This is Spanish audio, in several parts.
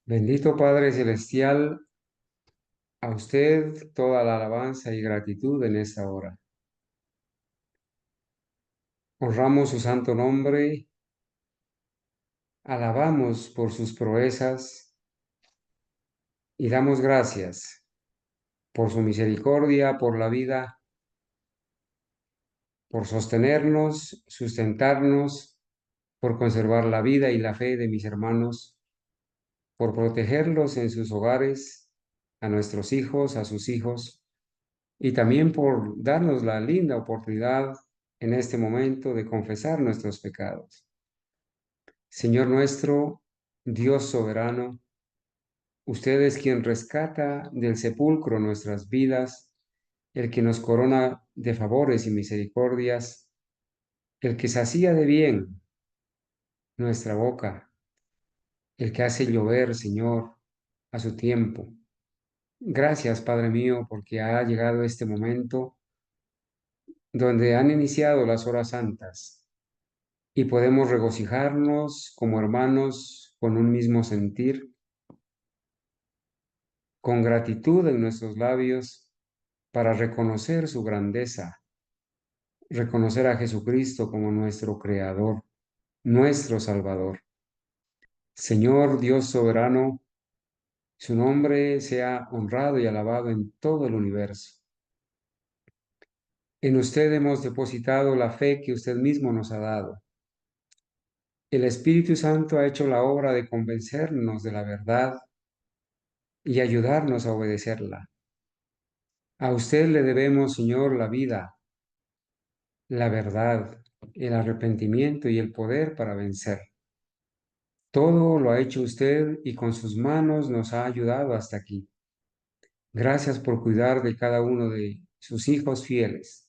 Bendito Padre Celestial, a usted toda la alabanza y gratitud en esta hora. Honramos su santo nombre, alabamos por sus proezas y damos gracias por su misericordia, por la vida, por sostenernos, sustentarnos, por conservar la vida y la fe de mis hermanos, por protegerlos en sus hogares, a nuestros hijos, a sus hijos, y también por darnos la linda oportunidad en este momento de confesar nuestros pecados. Señor nuestro, Dios soberano, usted es quien rescata del sepulcro nuestras vidas, el que nos corona de favores y misericordias, el que sacía de bien nuestra boca, el que hace llover, Señor, a su tiempo. Gracias, Padre mío, porque ha llegado este momento donde han iniciado las horas santas y podemos regocijarnos como hermanos con un mismo sentir, con gratitud en nuestros labios para reconocer su grandeza, reconocer a Jesucristo como nuestro Creador, nuestro Salvador. Señor Dios soberano, su nombre sea honrado y alabado en todo el universo. En usted hemos depositado la fe que usted mismo nos ha dado. El Espíritu Santo ha hecho la obra de convencernos de la verdad y ayudarnos a obedecerla. A usted le debemos, Señor, la vida, la verdad, el arrepentimiento y el poder para vencer. Todo lo ha hecho usted y con sus manos nos ha ayudado hasta aquí. Gracias por cuidar de cada uno de sus hijos fieles.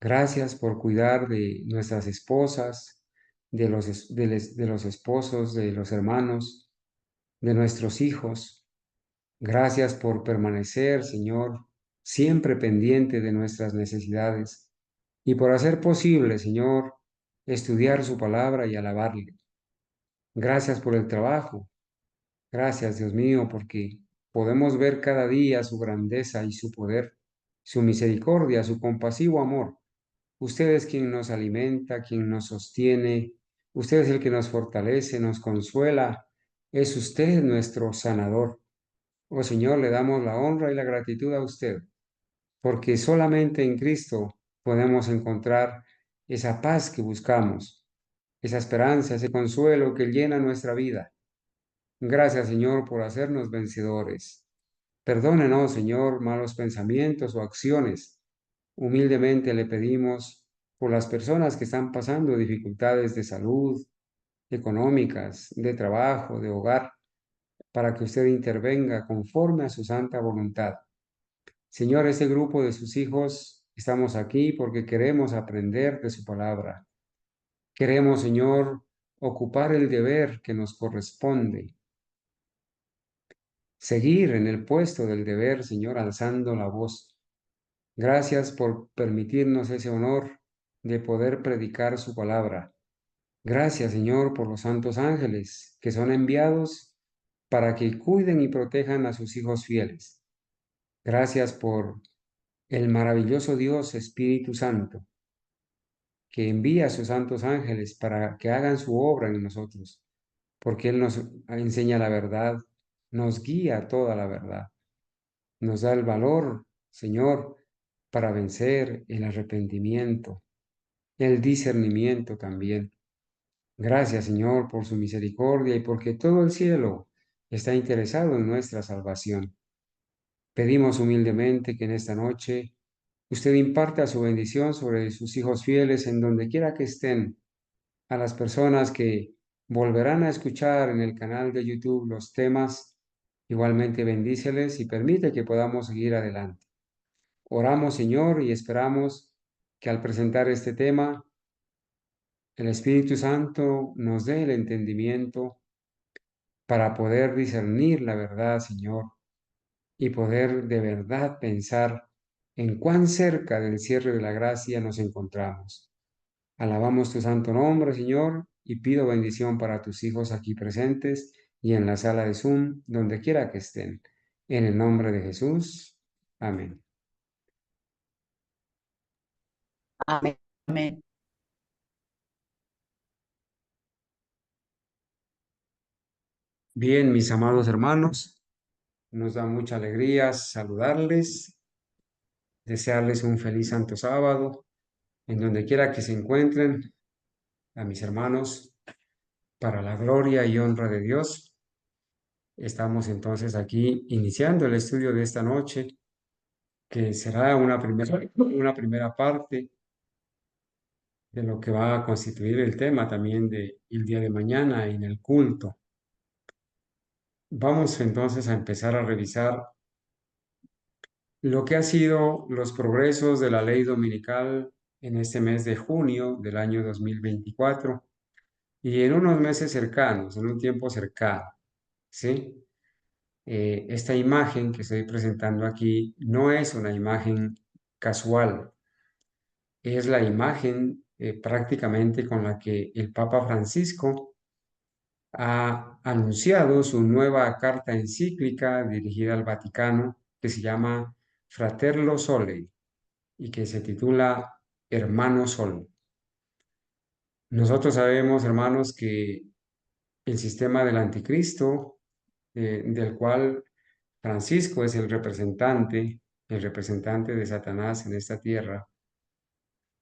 Gracias por cuidar de nuestras esposas, de los esposos, de los hermanos, de nuestros hijos. Gracias por permanecer, Señor, siempre pendiente de nuestras necesidades y por hacer posible, Señor, estudiar su palabra y alabarle. Gracias por el trabajo. Gracias, Dios mío, porque podemos ver cada día su grandeza y su poder, su misericordia, su compasivo amor. Usted es quien nos alimenta, quien nos sostiene. Usted es el que nos fortalece, nos consuela. Es usted nuestro sanador. Oh Señor, le damos la honra y la gratitud a usted, porque solamente en Cristo podemos encontrar esa paz que buscamos, esa esperanza, ese consuelo que llena nuestra vida. Gracias, Señor, por hacernos vencedores. Perdónenos, Señor, malos pensamientos o acciones. Humildemente le pedimos por las personas que están pasando dificultades de salud, económicas, de trabajo, de hogar, para que usted intervenga conforme a su santa voluntad. Señor, este grupo de sus hijos, estamos aquí porque queremos aprender de su palabra. Queremos, Señor, ocupar el deber que nos corresponde, seguir en el puesto del deber, Señor, alzando la voz. Gracias por permitirnos ese honor de poder predicar su palabra. Gracias, Señor, por los santos ángeles que son enviados para que cuiden y protejan a sus hijos fieles. Gracias por el maravilloso Dios Espíritu Santo, que envía a sus santos ángeles para que hagan su obra en nosotros, porque Él nos enseña la verdad, nos guía a toda la verdad, nos da el valor, Señor, para vencer el arrepentimiento, el discernimiento también. Gracias, Señor, por su misericordia y porque todo el cielo está interesado en nuestra salvación. Pedimos humildemente que en esta noche usted imparta su bendición sobre sus hijos fieles en donde quiera que estén, a las personas que volverán a escuchar en el canal de YouTube los temas. Igualmente bendíceles y permite que podamos seguir adelante. Oramos, Señor, y esperamos que al presentar este tema, el Espíritu Santo nos dé el entendimiento para poder discernir la verdad, Señor, y poder de verdad pensar en cuán cerca del cierre de la gracia nos encontramos. Alabamos tu santo nombre, Señor, y pido bendición para tus hijos aquí presentes y en la sala de Zoom, donde quiera que estén. En el nombre de Jesús. Amén. Amén. Amén. Bien, mis amados hermanos, nos da mucha alegría saludarles, desearles un feliz Santo Sábado, en donde quiera que se encuentren, a mis hermanos, para la gloria y honra de Dios. Estamos entonces aquí iniciando el estudio de esta noche, que será una primera parte de lo que va a constituir el tema también del día de mañana en el culto. Vamos entonces a empezar a revisar lo que ha sido los progresos de la ley dominical en este mes de junio del año 2024 y en unos meses cercanos, en un tiempo cercano, ¿sí? Esta imagen que estoy presentando aquí no es una imagen casual, es la imagen prácticamente con la que el Papa Francisco ha anunciado su nueva carta encíclica dirigida al Vaticano que se llama Fratello Sole y que se titula Hermano Sol. Nosotros sabemos, hermanos, que el sistema del anticristo, del cual Francisco es el representante de Satanás en esta tierra,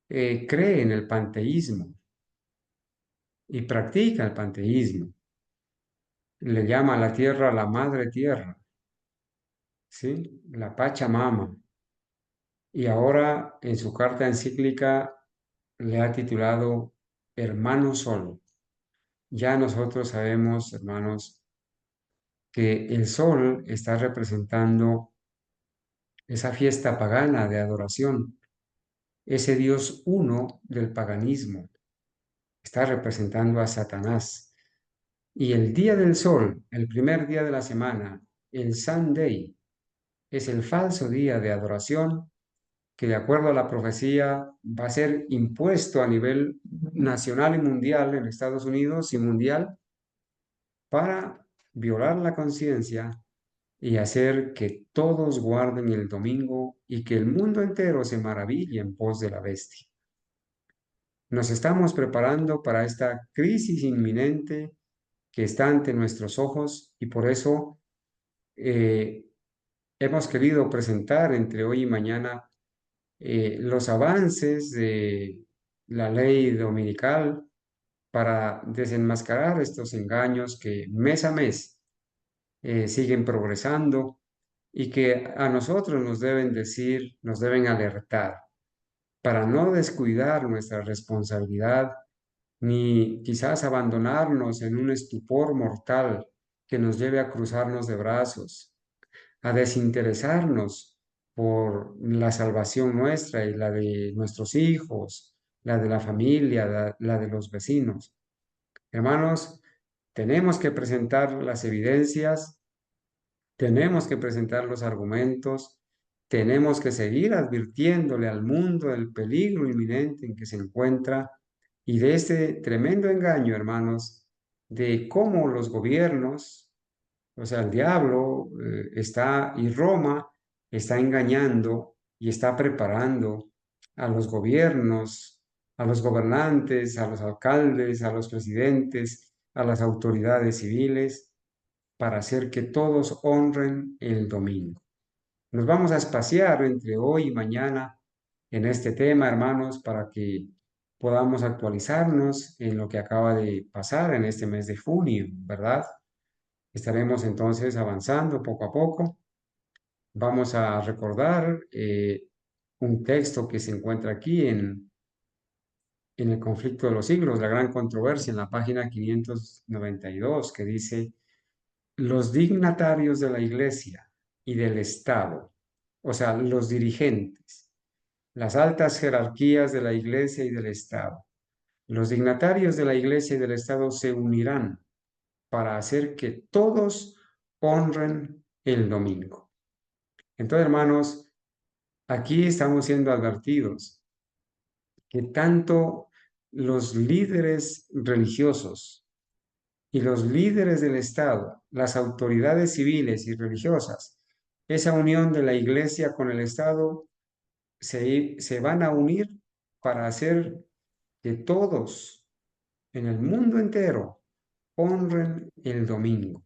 cree en el panteísmo y practica el panteísmo. Le llama a la tierra la madre tierra, ¿sí? La Pachamama. Y ahora en su carta encíclica le ha titulado Hermano Sol. Ya nosotros sabemos, hermanos, que el sol está representando esa fiesta pagana de adoración, ese Dios uno del paganismo, está representando a Satanás. Y el día del sol, el primer día de la semana, el Sunday, es el falso día de adoración que de acuerdo a la profecía va a ser impuesto a nivel nacional y mundial en Estados Unidos y mundial para violar la conciencia y hacer que todos guarden el domingo y que el mundo entero se maraville en pos de la bestia. Nos estamos preparando para esta crisis inminente que está ante nuestros ojos y por eso eh, hemos querido presentar entre hoy y mañana los avances de la ley dominical para desenmascarar estos engaños que mes a mes siguen progresando y que a nosotros nos deben decir, nos deben alertar para no descuidar nuestra responsabilidad ni quizás abandonarnos en un estupor mortal que nos lleve a cruzarnos de brazos, a desinteresarnos por la salvación nuestra y la de nuestros hijos, la de la familia, la de los vecinos. Hermanos, tenemos que presentar las evidencias, tenemos que presentar los argumentos, tenemos que seguir advirtiéndole al mundo del peligro inminente en que se encuentra y de este tremendo engaño, hermanos, de cómo los gobiernos, o sea, el diablo está y Roma está engañando y está preparando a los gobiernos, a los gobernantes, a los alcaldes, a los presidentes, a las autoridades civiles, para hacer que todos honren el domingo. Nos vamos a espaciar entre hoy y mañana en este tema, hermanos, para que podamos actualizarnos en lo que acaba de pasar en este mes de junio, ¿verdad? Estaremos entonces avanzando poco a poco. Vamos a recordar un texto que se encuentra aquí en el conflicto de los siglos, la gran controversia, en la página 592, que dice, los dignatarios de la Iglesia y del Estado, o sea, los dirigentes, las altas jerarquías de la Iglesia y del Estado, los dignatarios de la Iglesia y del Estado se unirán para hacer que todos honren el domingo. Entonces, hermanos, aquí estamos siendo advertidos que tanto los líderes religiosos y los líderes del Estado, las autoridades civiles y religiosas, esa unión de la Iglesia con el Estado, se van a unir para hacer que todos en el mundo entero honren el domingo,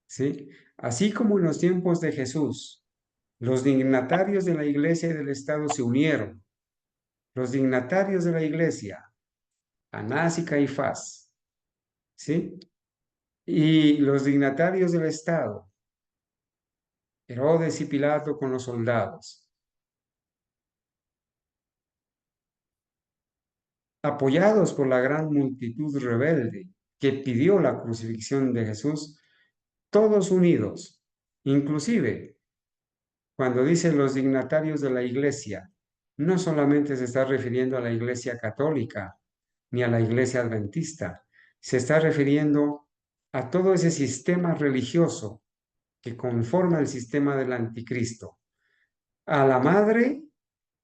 ¿sí? Así como en los tiempos de Jesús, los dignatarios de la Iglesia y del Estado se unieron. Los dignatarios de la Iglesia, Anás y Caifás, ¿sí? Y los dignatarios del Estado, Herodes y Pilato con los soldados, apoyados por la gran multitud rebelde que pidió la crucifixión de Jesús, todos unidos, inclusive cuando dice los dignatarios de la Iglesia, no solamente se está refiriendo a la Iglesia católica ni a la Iglesia adventista, se está refiriendo a todo ese sistema religioso que conforma el sistema del anticristo, a la madre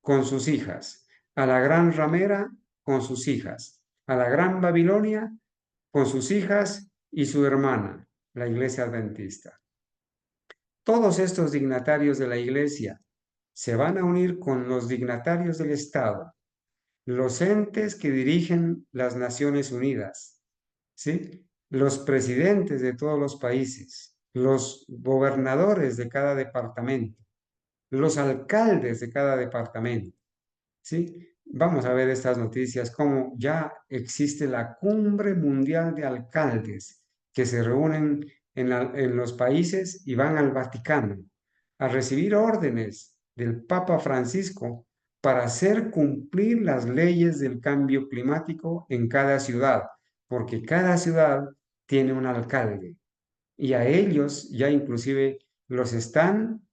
con sus hijas, a la gran ramera con sus hijas, a la gran Babilonia con sus hijas y su hermana, la Iglesia adventista. Todos estos dignatarios de la Iglesia se van a unir con los dignatarios del Estado, los entes que dirigen las Naciones Unidas, ¿sí? Los presidentes de todos los países, los gobernadores de cada departamento, los alcaldes de cada departamento, ¿sí? Vamos a ver estas noticias, cómo ya existe la cumbre mundial de alcaldes que se reúnen en los países y van al Vaticano a recibir órdenes del Papa Francisco para hacer cumplir las leyes del cambio climático en cada ciudad, porque cada ciudad tiene un alcalde y a ellos ya inclusive los están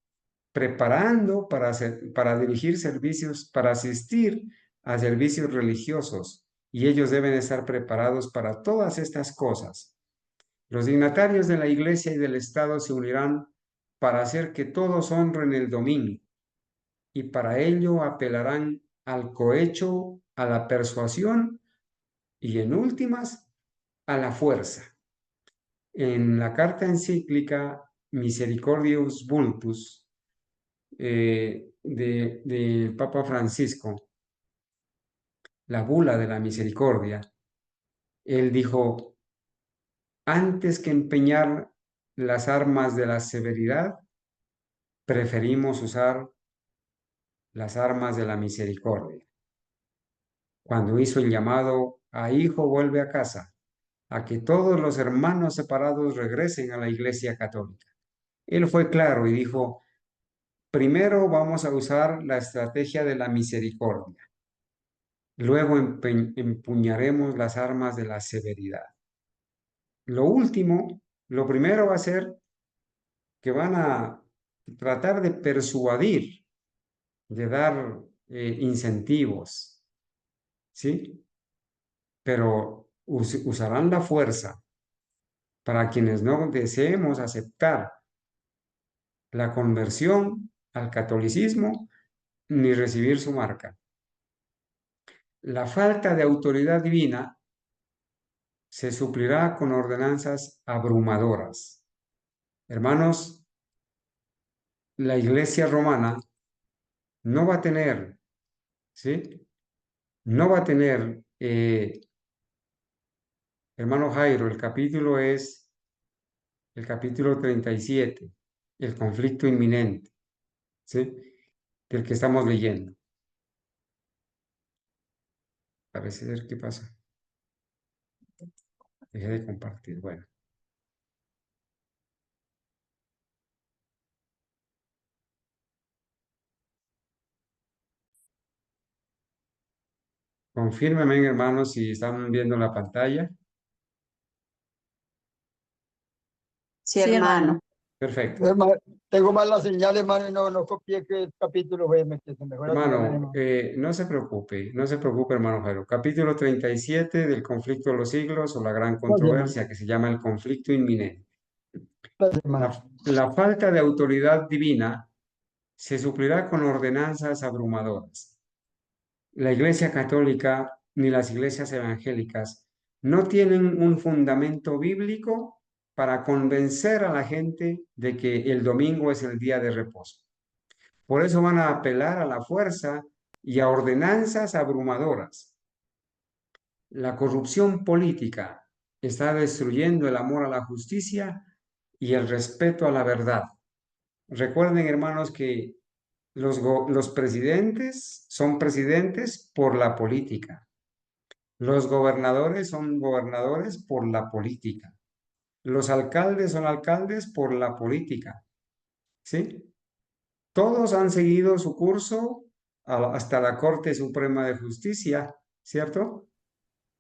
preparando para dirigir servicios, para asistir a servicios religiosos, y ellos deben estar preparados para todas estas cosas. Los dignatarios de la Iglesia y del Estado se unirán para hacer que todos honren el domingo, y para ello apelarán al cohecho, a la persuasión y, en últimas, a la fuerza. En la carta encíclica Misericordius Vultus, del Papa Francisco, la bula de la misericordia, él dijo, antes que empeñar las armas de la severidad, preferimos usar las armas de la misericordia. Cuando hizo el llamado a hijo vuelve a casa, a que todos los hermanos separados regresen a la Iglesia Católica. Él fue claro y dijo, primero vamos a usar la estrategia de la misericordia. Luego empuñaremos las armas de la severidad. Lo último, lo primero va a ser que van a tratar de persuadir, de dar incentivos, ¿sí? Pero usarán la fuerza para quienes no deseemos aceptar la conversión al catolicismo ni recibir su marca. La falta de autoridad divina se suplirá con ordenanzas abrumadoras. Hermanos, la Iglesia romana no va a tener, ¿sí? No va a tener, hermano Jairo, el capítulo es el capítulo 37, el conflicto inminente, ¿sí? Del que estamos leyendo. Parece ser qué pasa. Dejé de compartir, bueno. Confírmenme, hermanos, si están viendo la pantalla. Sí, hermano. Perfecto. Tengo mal la señal, hermano, y no copié qué capítulo fue. Mejor Hermano, no se preocupe, hermano Jairo. Capítulo 37 del conflicto de los siglos o la gran controversia que se llama el conflicto inminente. La falta de autoridad divina se suplirá con ordenanzas abrumadoras. La Iglesia Católica ni las iglesias evangélicas no tienen un fundamento bíblico para convencer a la gente de que el domingo es el día de reposo. Por eso van a apelar a la fuerza y a ordenanzas abrumadoras. La corrupción política está destruyendo el amor a la justicia y el respeto a la verdad. Recuerden, hermanos, que los presidentes son presidentes por la política. Los gobernadores son gobernadores por la política. Los alcaldes son alcaldes por la política. ¿Sí? Todos han seguido su curso hasta la Corte Suprema de Justicia, ¿cierto?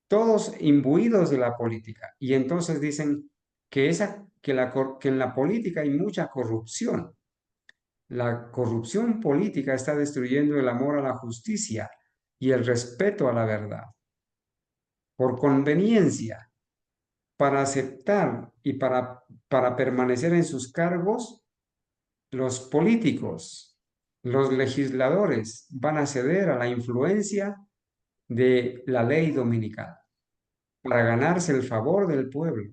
Todos imbuidos de la política. Y entonces dicen que en la política hay mucha corrupción. La corrupción política está destruyendo el amor a la justicia y el respeto a la verdad. Por conveniencia, para aceptar y para permanecer en sus cargos, los políticos, los legisladores van a ceder a la influencia de la ley dominical para ganarse el favor del pueblo.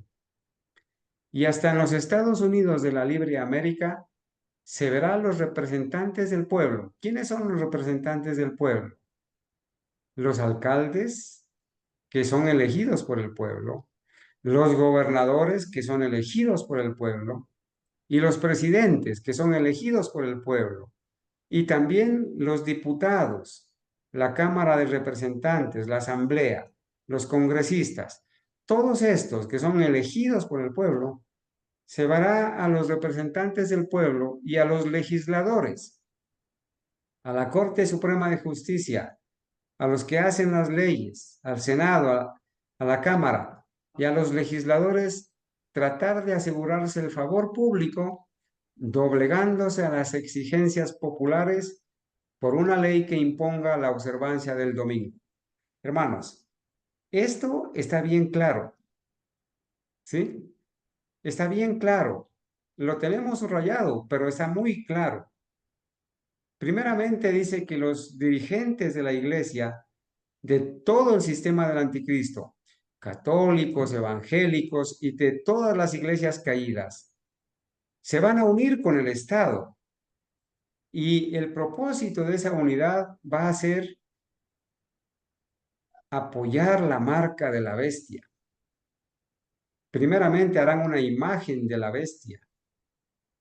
Y hasta en los Estados Unidos de la Libre América se verá a los representantes del pueblo. ¿Quiénes son los representantes del pueblo? Los alcaldes, que son elegidos por el pueblo, los gobernadores, que son elegidos por el pueblo, y los presidentes, que son elegidos por el pueblo, y también los diputados, la Cámara de Representantes, la Asamblea, los congresistas, todos estos que son elegidos por el pueblo, se verá a los representantes del pueblo y a los legisladores, a la Corte Suprema de Justicia, a los que hacen las leyes, al Senado, a la Cámara y a los legisladores, tratar de asegurarse el favor público, doblegándose a las exigencias populares por una ley que imponga la observancia del domingo. Hermanos, esto está bien claro, ¿sí? Está bien claro. Lo tenemos subrayado, pero está muy claro. Primeramente dice que los dirigentes de la iglesia, de todo el sistema del anticristo, católicos, evangélicos y de todas las iglesias caídas, se van a unir con el Estado. Y el propósito de esa unidad va a ser apoyar la marca de la bestia. Primeramente harán una imagen de la bestia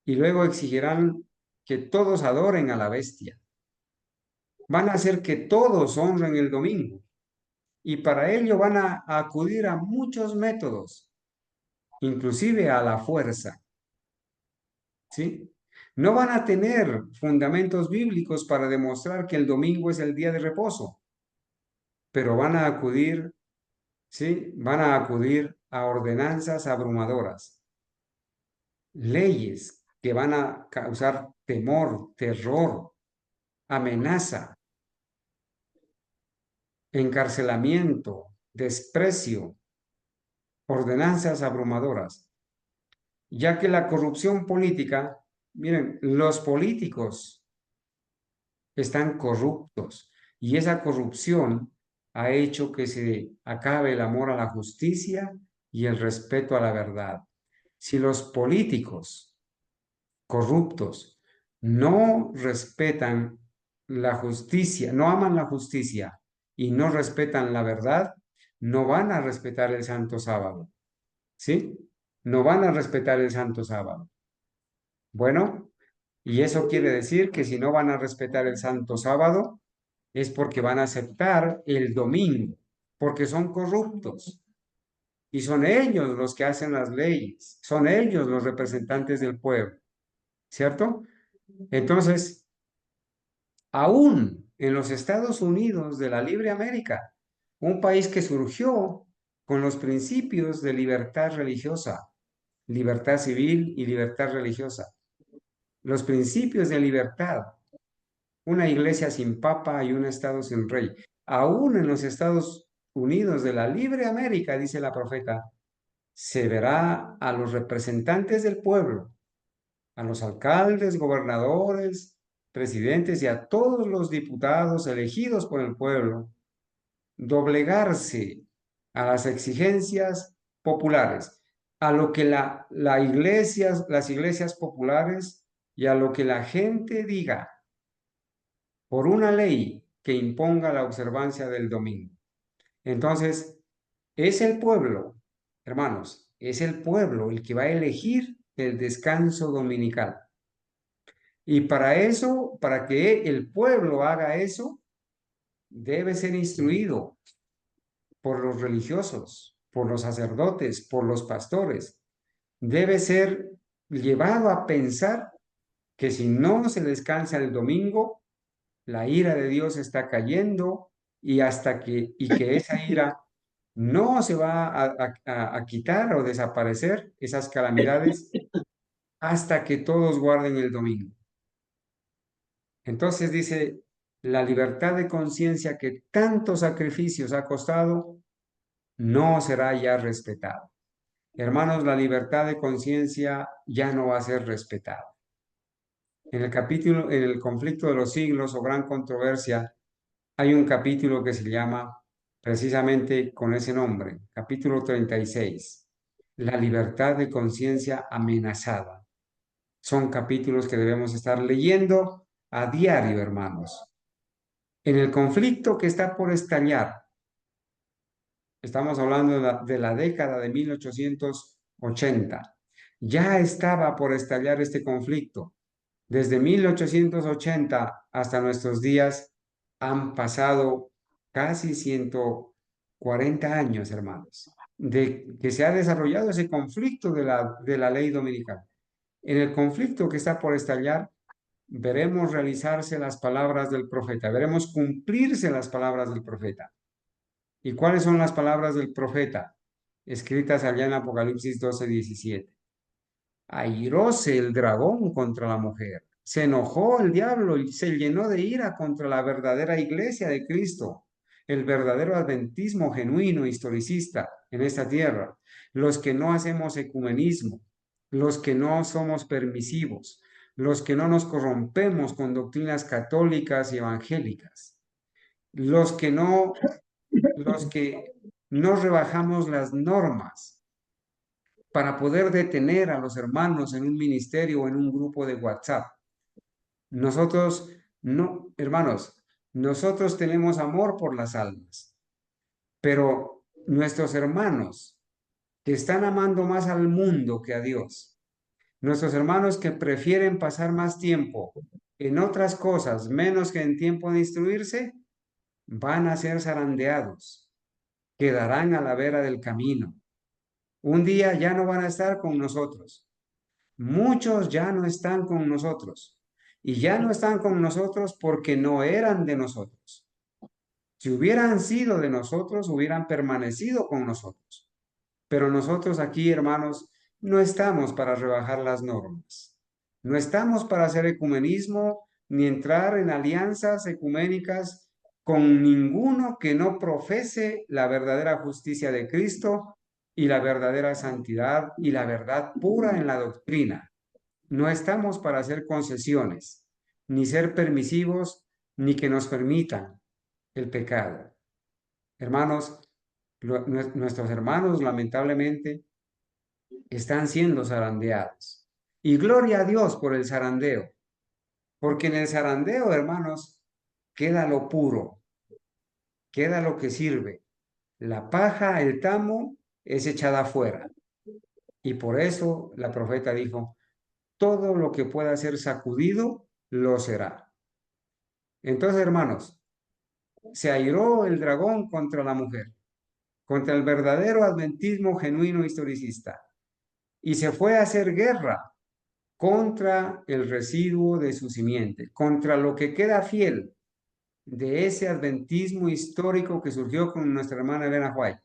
y luego exigirán que todos adoren a la bestia. Van a hacer que todos honren el domingo y para ello van a acudir a muchos métodos, inclusive a la fuerza. ¿Sí? No van a tener fundamentos bíblicos para demostrar que el domingo es el día de reposo, pero van a acudir, ¿sí? Van a acudir a ordenanzas abrumadoras, leyes que van a causar temor, terror, amenaza, encarcelamiento, desprecio, ordenanzas abrumadoras, ya que la corrupción política, miren, los políticos están corruptos y esa corrupción ha hecho que se acabe el amor a la justicia y el respeto a la verdad. Si los políticos corruptos no respetan la justicia, no aman la justicia y no respetan la verdad, no van a respetar el santo sábado. ¿Sí? No van a respetar el santo sábado. Bueno, y eso quiere decir que si no van a respetar el santo sábado, es porque van a aceptar el domingo, porque son corruptos. Y son ellos los que hacen las leyes, son ellos los representantes del pueblo, ¿cierto? Entonces, aún en los Estados Unidos de la Libre América, un país que surgió con los principios de libertad religiosa, libertad civil y libertad religiosa, los principios de libertad, una iglesia sin papa y un estado sin rey. Aún en los Estados Unidos de la Libre América, dice la profeta, se verá a los representantes del pueblo, a los alcaldes, gobernadores, presidentes y a todos los diputados elegidos por el pueblo, doblegarse a las exigencias populares, a lo que las iglesias populares y a lo que la gente diga por una ley que imponga la observancia del domingo. Entonces, es el pueblo, hermanos, es el pueblo el que va a elegir el descanso dominical. Y para eso, para que el pueblo haga eso, debe ser instruido por los religiosos, por los sacerdotes, por los pastores. Debe ser llevado a pensar que si no se descansa el domingo, la ira de Dios está cayendo y que esa ira no se va a quitar o desaparecer, esas calamidades, hasta que todos guarden el domingo. Entonces dice, la libertad de conciencia que tantos sacrificios ha costado, no será ya respetada. Hermanos, la libertad de conciencia ya no va a ser respetada. En el conflicto de los siglos o gran controversia, hay un capítulo que se llama precisamente con ese nombre, capítulo 36, la libertad de conciencia amenazada. Son capítulos que debemos estar leyendo a diario, hermanos. En el conflicto que está por estallar, estamos hablando de la década de 1880, ya estaba por estallar este conflicto. Desde 1880 hasta nuestros días han pasado casi 140 años, hermanos, de que se ha desarrollado ese conflicto de la ley dominical. En el conflicto que está por estallar, veremos realizarse las palabras del profeta, veremos cumplirse las palabras del profeta. ¿Y cuáles son las palabras del profeta? Escritas allá en Apocalipsis 12:17. Airóse el dragón contra la mujer. Se enojó el diablo y se llenó de ira contra la verdadera iglesia de Cristo, el verdadero adventismo genuino historicista en esta tierra, los que no hacemos ecumenismo, los que no somos permisivos, los que no nos corrompemos con doctrinas católicas y evangélicas, los que no rebajamos las normas para poder detener a los hermanos en un ministerio o en un grupo de WhatsApp. Nosotros, no, hermanos, nosotros tenemos amor por las almas, pero nuestros hermanos que están amando más al mundo que a Dios, nuestros hermanos que prefieren pasar más tiempo en otras cosas menos que en tiempo de instruirse, van a ser zarandeados, quedarán a la vera del camino. Un día ya no van a estar con nosotros. Muchos ya no están con nosotros y ya no están con nosotros porque no eran de nosotros. Si hubieran sido de nosotros, hubieran permanecido con nosotros. Pero nosotros aquí, hermanos, no estamos para rebajar las normas. No estamos para hacer ecumenismo ni entrar en alianzas ecuménicas con ninguno que no profese la verdadera justicia de Cristo y la verdadera santidad y la verdad pura en la doctrina. No estamos para hacer concesiones, ni ser permisivos, ni que nos permitan el pecado. Hermanos, nuestros hermanos lamentablemente están siendo zarandeados. Y gloria a Dios por el zarandeo, porque en el zarandeo, hermanos, queda lo puro, queda lo que sirve. La paja, el tamo, es echada afuera. Y por eso la profeta dijo, todo lo que pueda ser sacudido, lo será. Entonces, hermanos, se airó el dragón contra la mujer, contra el verdadero adventismo genuino historicista, y se fue a hacer guerra contra el residuo de su simiente, contra lo que queda fiel de ese adventismo histórico que surgió con nuestra hermana Elena White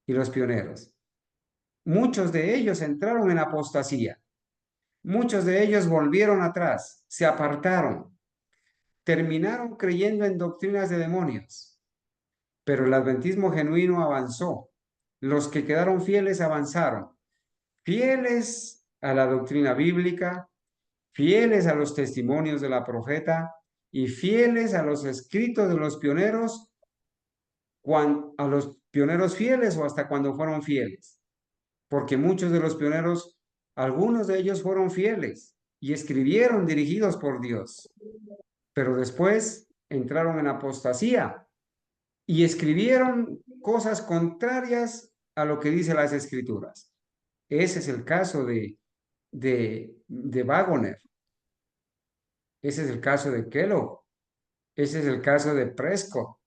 y los pioneros. Muchos de ellos entraron en apostasía, muchos de ellos volvieron atrás, se apartaron, terminaron creyendo en doctrinas de demonios, pero el adventismo genuino avanzó. Los que quedaron fieles avanzaron, fieles a la doctrina bíblica, fieles a los testimonios de la profeta y fieles a los escritos de los pioneros, a los pioneros fieles o hasta cuando fueron fieles, porque muchos de los pioneros, algunos de ellos fueron fieles y escribieron dirigidos por Dios, pero después entraron en apostasía y escribieron cosas contrarias a lo que dice las Escrituras. Ese es el caso de Waggoner, ese es el caso de Kellogg, ese es el caso de Prescott,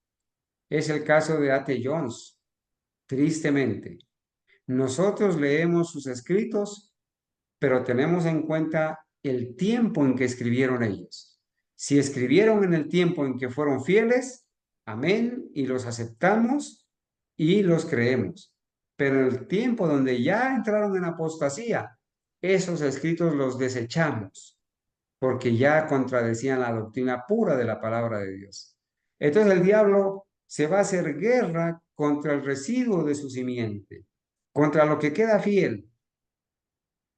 es el caso de A.T. Jones. Tristemente, nosotros leemos sus escritos, pero tenemos en cuenta el tiempo en que escribieron ellos. Si escribieron en el tiempo en que fueron fieles, amén, y los aceptamos y los creemos. Pero en el tiempo donde ya entraron en apostasía, esos escritos los desechamos, porque ya contradecían la doctrina pura de la palabra de Dios. Entonces el diablo se va a hacer guerra contra el residuo de su simiente, contra lo que queda fiel,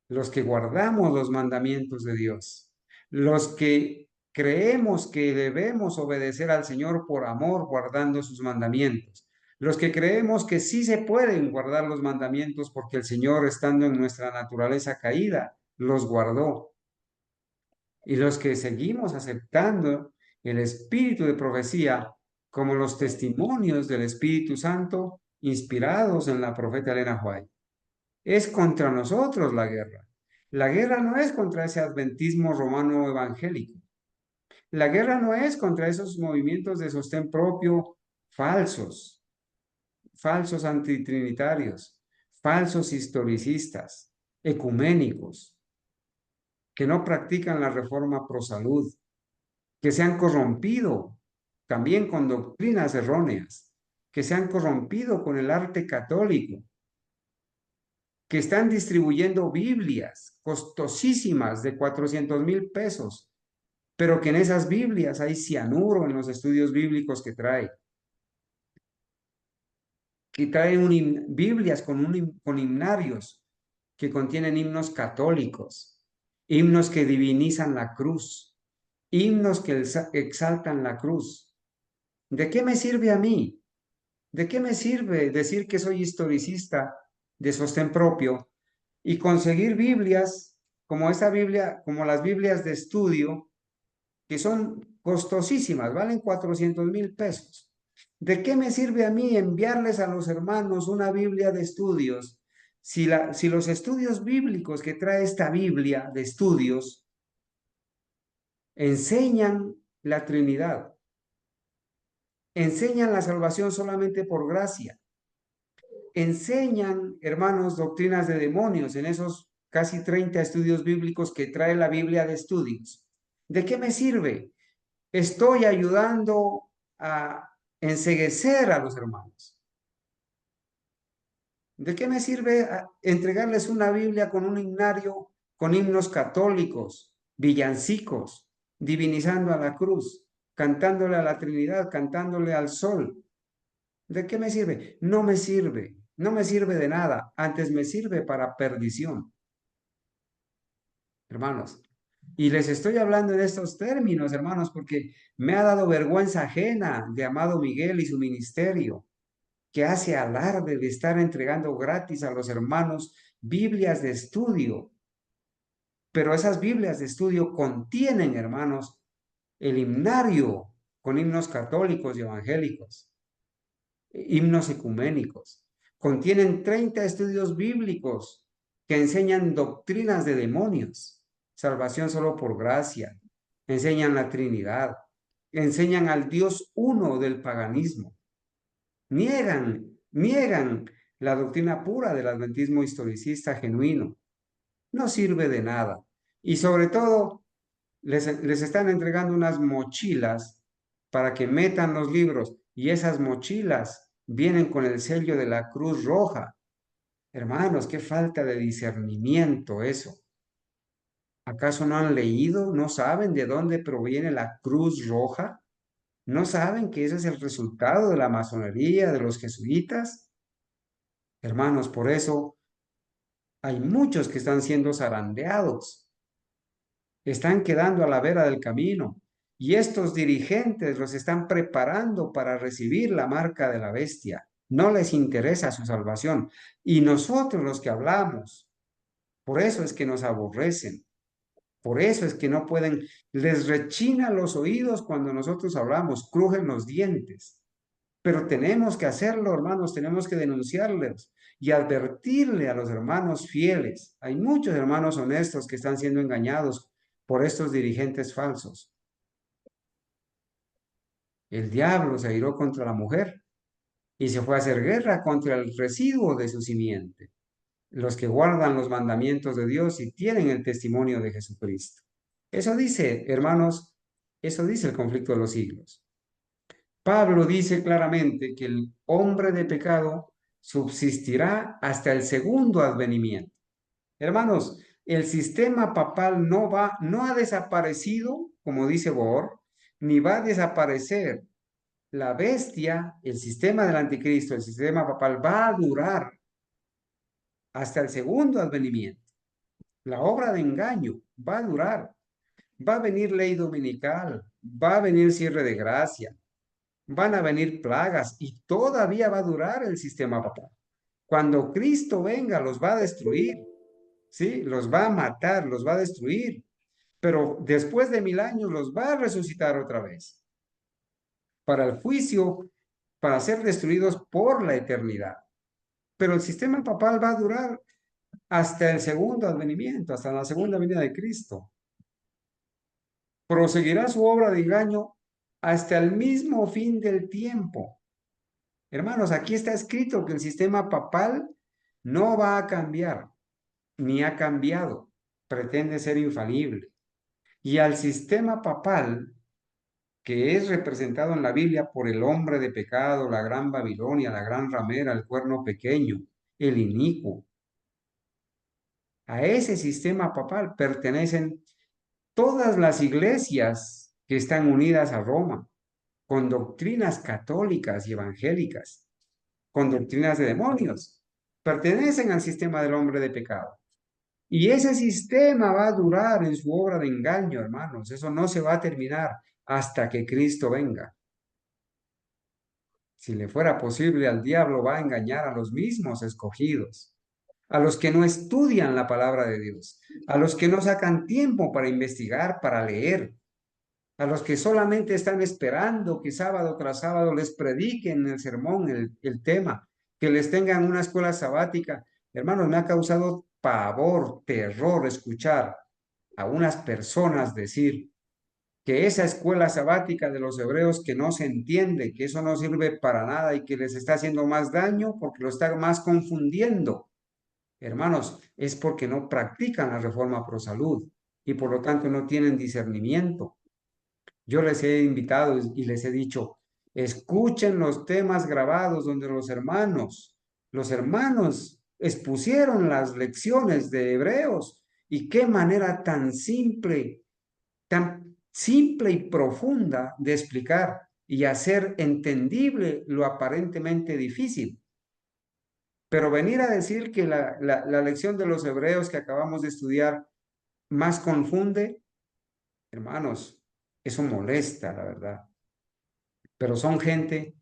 los que guardamos los mandamientos de Dios, los que creemos que debemos obedecer al Señor por amor guardando sus mandamientos, los que creemos que sí se pueden guardar los mandamientos porque el Señor, estando en nuestra naturaleza caída, los guardó, y los que seguimos aceptando el espíritu de profecía como los testimonios del Espíritu Santo inspirados en la profeta Elena White. Es contra nosotros la guerra. La guerra no es contra ese adventismo romano evangélico. La guerra no es contra esos movimientos de sostén propio falsos, falsos antitrinitarios, falsos historicistas, ecuménicos, que no practican la reforma pro salud, que se han corrompido también con doctrinas erróneas, que se han corrompido con el arte católico, que están distribuyendo Biblias costosísimas de 400,000 pesos, pero que en esas Biblias hay cianuro en los estudios bíblicos que trae Biblias con himnarios que contienen himnos católicos, himnos que divinizan la cruz, himnos que exaltan la cruz. ¿De qué me sirve a mí? ¿De qué me sirve decir que soy historicista de sostén propio y conseguir Biblias como esa Biblia, como las Biblias de estudio, que son costosísimas, valen 400,000 pesos? ¿De qué me sirve a mí enviarles a los hermanos una Biblia de estudios si los estudios bíblicos que trae esta Biblia de estudios enseñan la Trinidad, enseñan la salvación solamente por gracia, enseñan, hermanos, doctrinas de demonios en esos casi 30 estudios bíblicos que trae la Biblia de estudios? ¿De qué me sirve? Estoy ayudando a enceguecer a los hermanos. ¿De qué me sirve entregarles una Biblia con un himnario, con himnos católicos, villancicos, divinizando a la cruz, cantándole a la Trinidad, cantándole al sol? ¿De qué me sirve? No me sirve, no me sirve de nada, antes me sirve para perdición, hermanos. Y les estoy hablando en estos términos, hermanos, porque me ha dado vergüenza ajena de Amado Miguel y su ministerio, que hace alarde de estar entregando gratis a los hermanos Biblias de estudio. Pero esas Biblias de estudio contienen, hermanos, el himnario con himnos católicos y evangélicos, himnos ecuménicos. Contienen 30 estudios bíblicos que enseñan doctrinas de demonios, salvación solo por gracia, enseñan la Trinidad, enseñan al Dios uno del paganismo. Niegan la doctrina pura del adventismo historicista genuino. No sirve de nada. Y sobre todo, les están entregando unas mochilas para que metan los libros, y esas mochilas vienen con el sello de la Cruz Roja. Hermanos, qué falta de discernimiento eso. ¿Acaso no han leído? ¿No saben de dónde proviene la Cruz Roja? ¿No saben que ese es el resultado de la masonería, de los jesuitas? Hermanos, por eso hay muchos que están siendo zarandeados, están quedando a la vera del camino, Y estos dirigentes los están preparando para recibir la marca de la bestia. No les interesa su salvación. Y nosotros los que hablamos, por eso es que nos aborrecen. Por eso es que no pueden, les rechina los oídos cuando nosotros hablamos, crujen los dientes. Pero tenemos que hacerlo, hermanos, tenemos que denunciarles y advertirle a los hermanos fieles. Hay muchos hermanos honestos que están siendo engañados por estos dirigentes falsos. El diablo se airó contra la mujer y se fue a hacer guerra contra el residuo de su simiente, los que guardan los mandamientos de Dios y tienen el testimonio de Jesucristo. Eso dice, hermanos, eso dice el conflicto de los siglos. Pablo dice claramente que el hombre de pecado subsistirá hasta el segundo advenimiento. Hermanos, el sistema papal no ha desaparecido, como dice Bohr, ni va a desaparecer. La bestia, el sistema del anticristo, el sistema papal va a durar hasta el segundo advenimiento. La obra de engaño va a durar. Va a venir ley dominical, va a venir cierre de gracia, van a venir plagas y todavía va a durar el sistema papal. Cuando Cristo venga, los va a destruir, ¿sí? Los va a matar, los va a destruir, pero después de 1000 años los va a resucitar otra vez para el juicio, para ser destruidos por la eternidad. Pero el sistema papal va a durar hasta el segundo advenimiento, hasta la segunda venida de Cristo. Proseguirá su obra de engaño hasta el mismo fin del tiempo. Hermanos, aquí está escrito que el sistema papal no va a cambiar, ni ha cambiado. Pretende ser infalible. Y al sistema papal, que es representado en la Biblia por el hombre de pecado, la gran Babilonia, la gran ramera, el cuerno pequeño, el inicuo, a ese sistema papal pertenecen todas las iglesias que están unidas a Roma, con doctrinas católicas y evangélicas, con doctrinas de demonios. Pertenecen al sistema del hombre de pecado. Y ese sistema va a durar en su obra de engaño, hermanos. Eso no se va a terminar hasta que Cristo venga. Si le fuera posible, al diablo va a engañar a los mismos escogidos, a los que no estudian la palabra de Dios, a los que no sacan tiempo para investigar, para leer, a los que solamente están esperando que sábado tras sábado les prediquen el sermón, el tema, que les tengan una escuela sabática. Hermanos, me ha causado pavor, terror escuchar a unas personas decir que esa escuela sabática de los hebreos que no se entiende, que eso no sirve para nada y que les está haciendo más daño porque lo está más confundiendo. Hermanos, es porque no practican la reforma pro salud y por lo tanto no tienen discernimiento. Yo les he invitado y les he dicho, escuchen los temas grabados donde los hermanos expusieron las lecciones de Hebreos y qué manera tan simple y profunda de explicar y hacer entendible lo aparentemente difícil. Pero venir a decir que la lección de los Hebreos que acabamos de estudiar más confunde, hermanos, eso molesta, la verdad. Pero son gente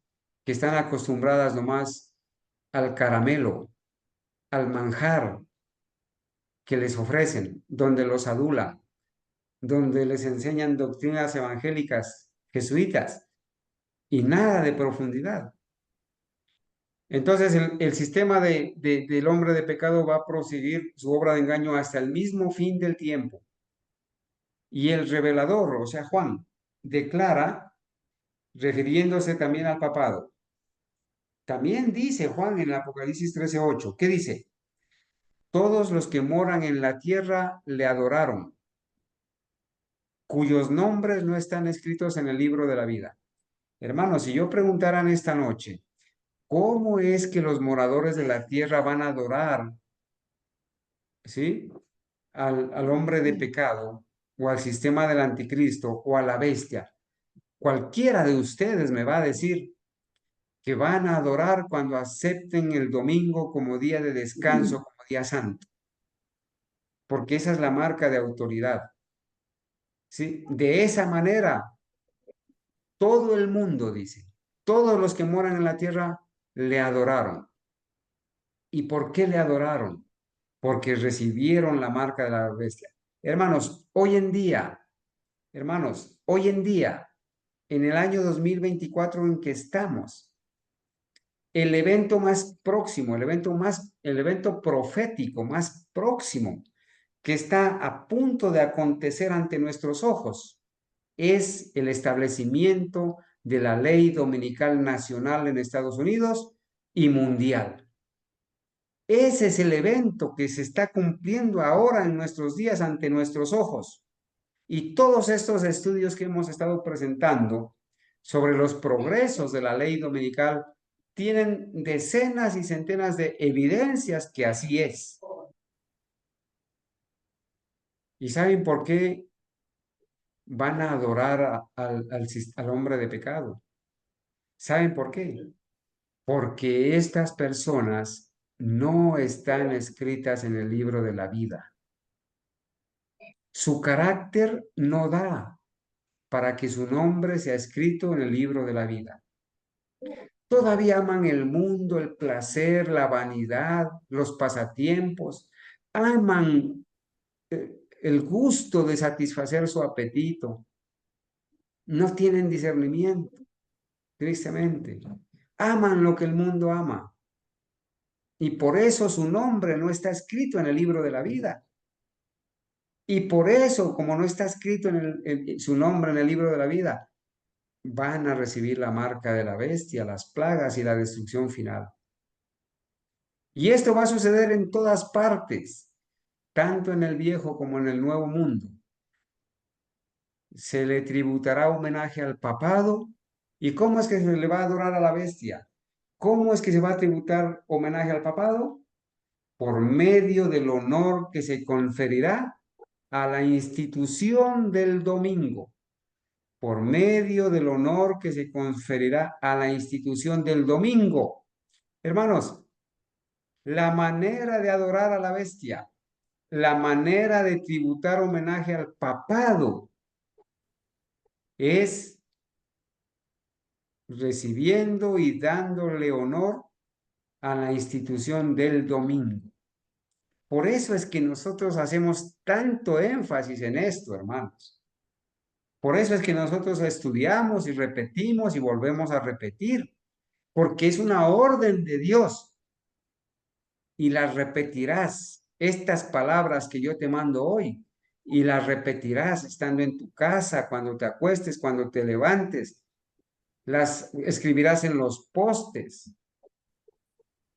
que están acostumbradas nomás al caramelo, al manjar que les ofrecen, donde los adulan, donde les enseñan doctrinas evangélicas jesuitas y nada de profundidad. Entonces el sistema del hombre de pecado va a proseguir su obra de engaño hasta el mismo fin del tiempo. Y el revelador, o sea, Juan, declara, refiriéndose también al papado. También dice Juan en el Apocalipsis 13:8, ¿qué dice? Todos los que moran en la tierra le adoraron, cuyos nombres no están escritos en el libro de la vida. Hermanos, si yo preguntaran esta noche, ¿cómo es que los moradores de la tierra van a adorar, ¿sí? al hombre de pecado o al sistema del anticristo o a la bestia? Cualquiera de ustedes me va a decir que van a adorar cuando acepten el domingo como día de descanso, como día santo, porque esa es la marca de autoridad. ¿Sí? De esa manera todo el mundo, dice, todos los que moran en la tierra le adoraron. ¿Y por qué le adoraron? Porque recibieron la marca de la bestia. Hermanos, hoy en día, en el año 2024 en que estamos, el evento más próximo, el evento profético más próximo que está a punto de acontecer ante nuestros ojos es el establecimiento de la ley dominical nacional en Estados Unidos y mundial. Ese es el evento que se está cumpliendo ahora en nuestros días ante nuestros ojos. Y todos estos estudios que hemos estado presentando sobre los progresos de la ley dominical tienen decenas y centenas de evidencias que así es. ¿Y saben por qué van a adorar al hombre de pecado? ¿Saben por qué? Porque estas personas no están escritas en el libro de la vida. Su carácter no da para que su nombre sea escrito en el libro de la vida. Todavía aman el mundo, el placer, la vanidad, los pasatiempos. Aman el gusto de satisfacer su apetito. No tienen discernimiento, tristemente. Aman lo que el mundo ama. Y por eso su nombre no está escrito en el libro de la vida. Y por eso, como no está escrito su nombre en el libro de la vida, van a recibir la marca de la bestia, las plagas y la destrucción final. Y esto va a suceder en todas partes, tanto en el viejo como en el nuevo mundo. Se le tributará homenaje al papado. ¿Y cómo es que se le va a adorar a la bestia? ¿Cómo es que se va a tributar homenaje al papado? Por medio del honor que se conferirá a la institución del domingo. Por medio del honor que se conferirá a la institución del domingo. Hermanos, la manera de adorar a la bestia, la manera de tributar homenaje al papado es recibiendo y dándole honor a la institución del domingo. Por eso es que nosotros hacemos tanto énfasis en esto, hermanos. Por eso es que nosotros estudiamos y repetimos y volvemos a repetir, porque es una orden de Dios y las repetirás, estas palabras que yo te mando hoy, y las repetirás estando en tu casa, cuando te acuestes, cuando te levantes, las escribirás en los postes.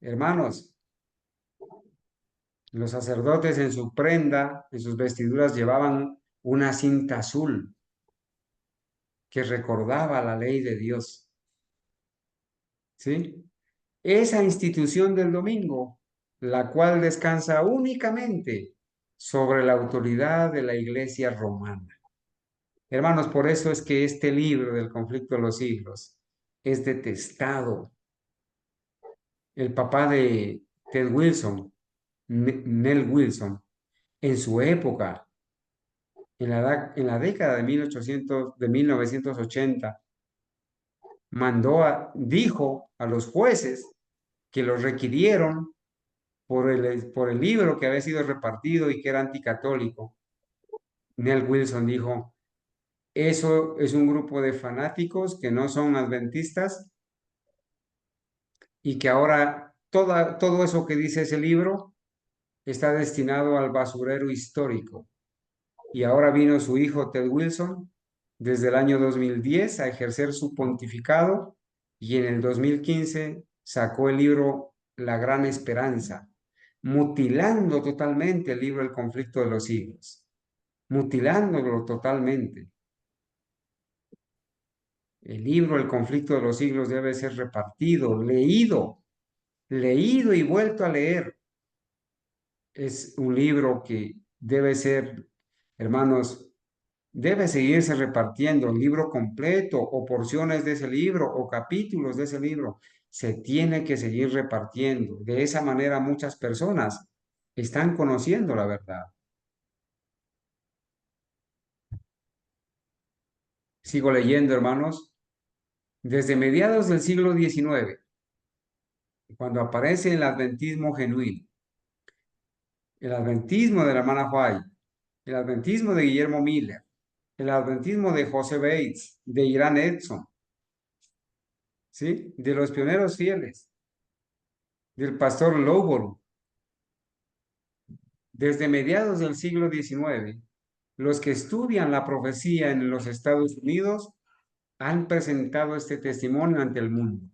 Hermanos, los sacerdotes en su prenda, en sus vestiduras, llevaban una cinta azul que recordaba la ley de Dios. ¿Sí? Esa institución del domingo, la cual descansa únicamente sobre la autoridad de la Iglesia romana. Hermanos, por eso es que este libro del conflicto de los siglos es detestado. El papá de Ted Wilson, Nell Wilson, en su época, en la década de 1980, dijo a los jueces que los requirieron por el libro que había sido repartido y que era anticatólico. Nell Wilson dijo, eso es un grupo de fanáticos que no son adventistas y que ahora todo eso que dice ese libro está destinado al basurero histórico. Y ahora vino su hijo Ted Wilson desde el año 2010 a ejercer su pontificado y en el 2015 sacó el libro La Gran Esperanza, mutilando totalmente el libro El Conflicto de los Siglos, mutilándolo totalmente. El libro El Conflicto de los Siglos debe ser repartido, leído y vuelto a leer. Es un libro que debe ser, hermanos, debe seguirse repartiendo el libro completo o porciones de ese libro o capítulos de ese libro. Se tiene que seguir repartiendo. De esa manera muchas personas están conociendo la verdad. Sigo leyendo, hermanos. Desde mediados del siglo XIX, cuando aparece el adventismo genuino, el adventismo de la hermana White, el adventismo de Guillermo Miller, el adventismo de José Bates, de Irán Edson, ¿sí? De los pioneros fieles, del pastor Lowborough. Desde mediados del siglo XIX, los que estudian la profecía en los Estados Unidos han presentado este testimonio ante el mundo.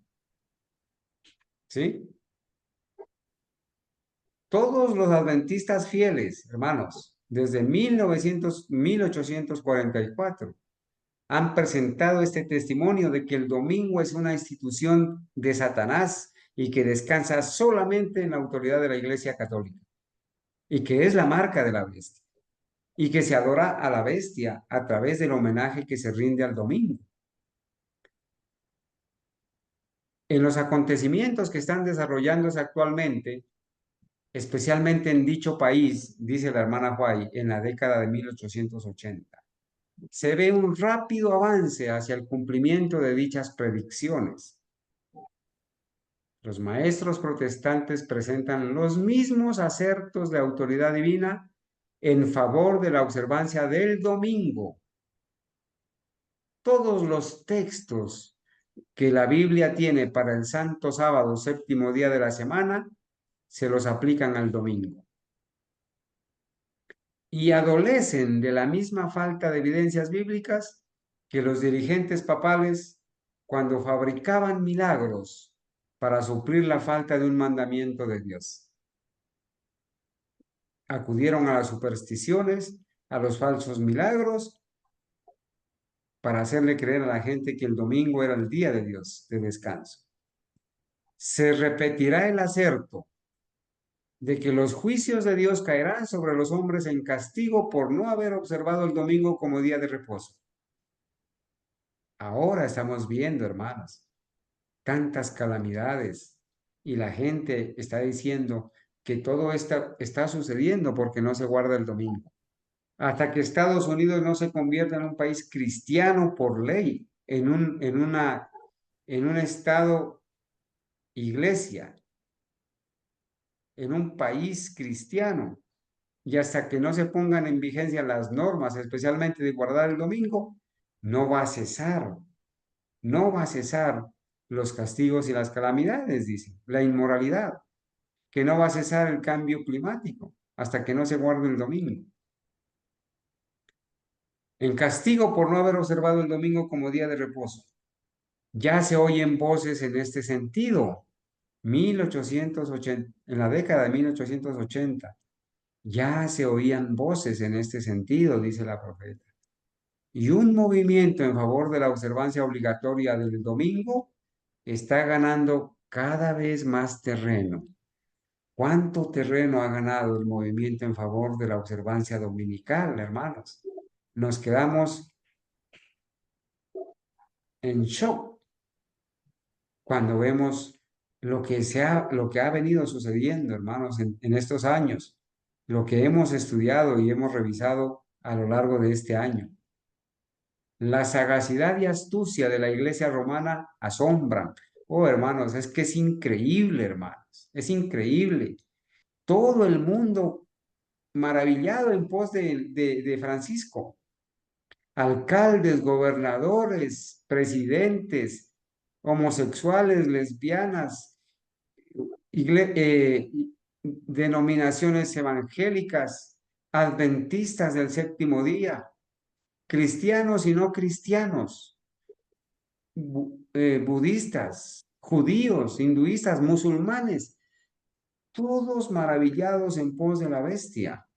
¿Sí? Todos los adventistas fieles, hermanos, desde 1844, han presentado este testimonio de que el domingo es una institución de Satanás y que descansa solamente en la autoridad de la Iglesia Católica y que es la marca de la bestia y que se adora a la bestia a través del homenaje que se rinde al domingo. En los acontecimientos que están desarrollándose actualmente, especialmente en dicho país, dice la hermana White, en la década de 1880, se ve un rápido avance hacia el cumplimiento de dichas predicciones. Los maestros protestantes presentan los mismos acertos de autoridad divina en favor de la observancia del domingo. Todos los textos que la Biblia tiene para el Santo Sábado, séptimo día de la semana, se los aplican al domingo. Y adolecen de la misma falta de evidencias bíblicas que los dirigentes papales cuando fabricaban milagros para suplir la falta de un mandamiento de Dios. Acudieron a las supersticiones, a los falsos milagros, para hacerle creer a la gente que el domingo era el día de Dios, de descanso. Se repetirá el acerto de que los juicios de Dios caerán sobre los hombres en castigo por no haber observado el domingo como día de reposo. Ahora estamos viendo, hermanos, tantas calamidades y la gente está diciendo que todo esto está sucediendo porque no se guarda el domingo. Hasta que Estados Unidos no se convierta en un país cristiano por ley, en un estado iglesia, en un país cristiano, y hasta que no se pongan en vigencia las normas, especialmente de guardar el domingo, no va a cesar los castigos y las calamidades, dice, la inmoralidad, que no va a cesar el cambio climático hasta que no se guarde el domingo. En castigo por no haber observado el domingo como día de reposo. Ya se oyen voces en este sentido. 1880, en la década de 1880, ya se oían voces en este sentido, dice la profeta. Y un movimiento en favor de la observancia obligatoria del domingo está ganando cada vez más terreno. ¿Cuánto terreno ha ganado el movimiento en favor de la observancia dominical, hermanos? Nos quedamos en shock cuando vemos lo que ha venido sucediendo, hermanos, en estos años, lo que hemos estudiado y hemos revisado a lo largo de este año. La sagacidad y astucia de la iglesia romana asombran. Oh, hermanos, es que es increíble, hermanos, es increíble. Todo el mundo maravillado en pos de Francisco. Alcaldes, gobernadores, presidentes, homosexuales, lesbianas, denominaciones evangélicas, adventistas del séptimo día, cristianos y no cristianos, budistas, judíos, hinduistas, musulmanes, todos maravillados en pos de la bestia.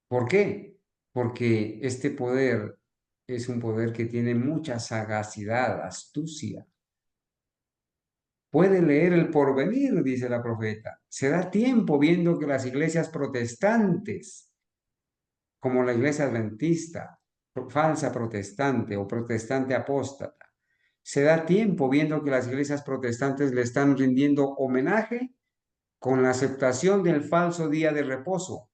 ¿Por qué? Porque este poder es un poder que tiene mucha sagacidad, astucia. Puede leer el porvenir, dice la profeta. Se da tiempo viendo que las iglesias protestantes, como la iglesia adventista, falsa protestante o protestante apóstata, se da tiempo viendo que las iglesias protestantes le están rindiendo homenaje con la aceptación del falso día de reposo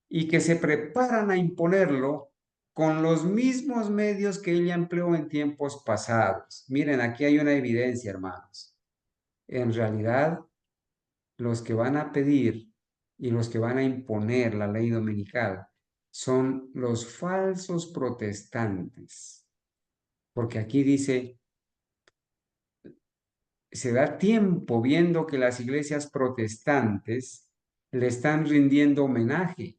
y que se preparan a imponerlo con los mismos medios que ella empleó en tiempos pasados. Miren, aquí hay una evidencia, hermanos. En realidad, los que van a pedir y los que van a imponer la ley dominical son los falsos protestantes. Porque aquí dice, se da tiempo viendo que las iglesias protestantes le están rindiendo homenaje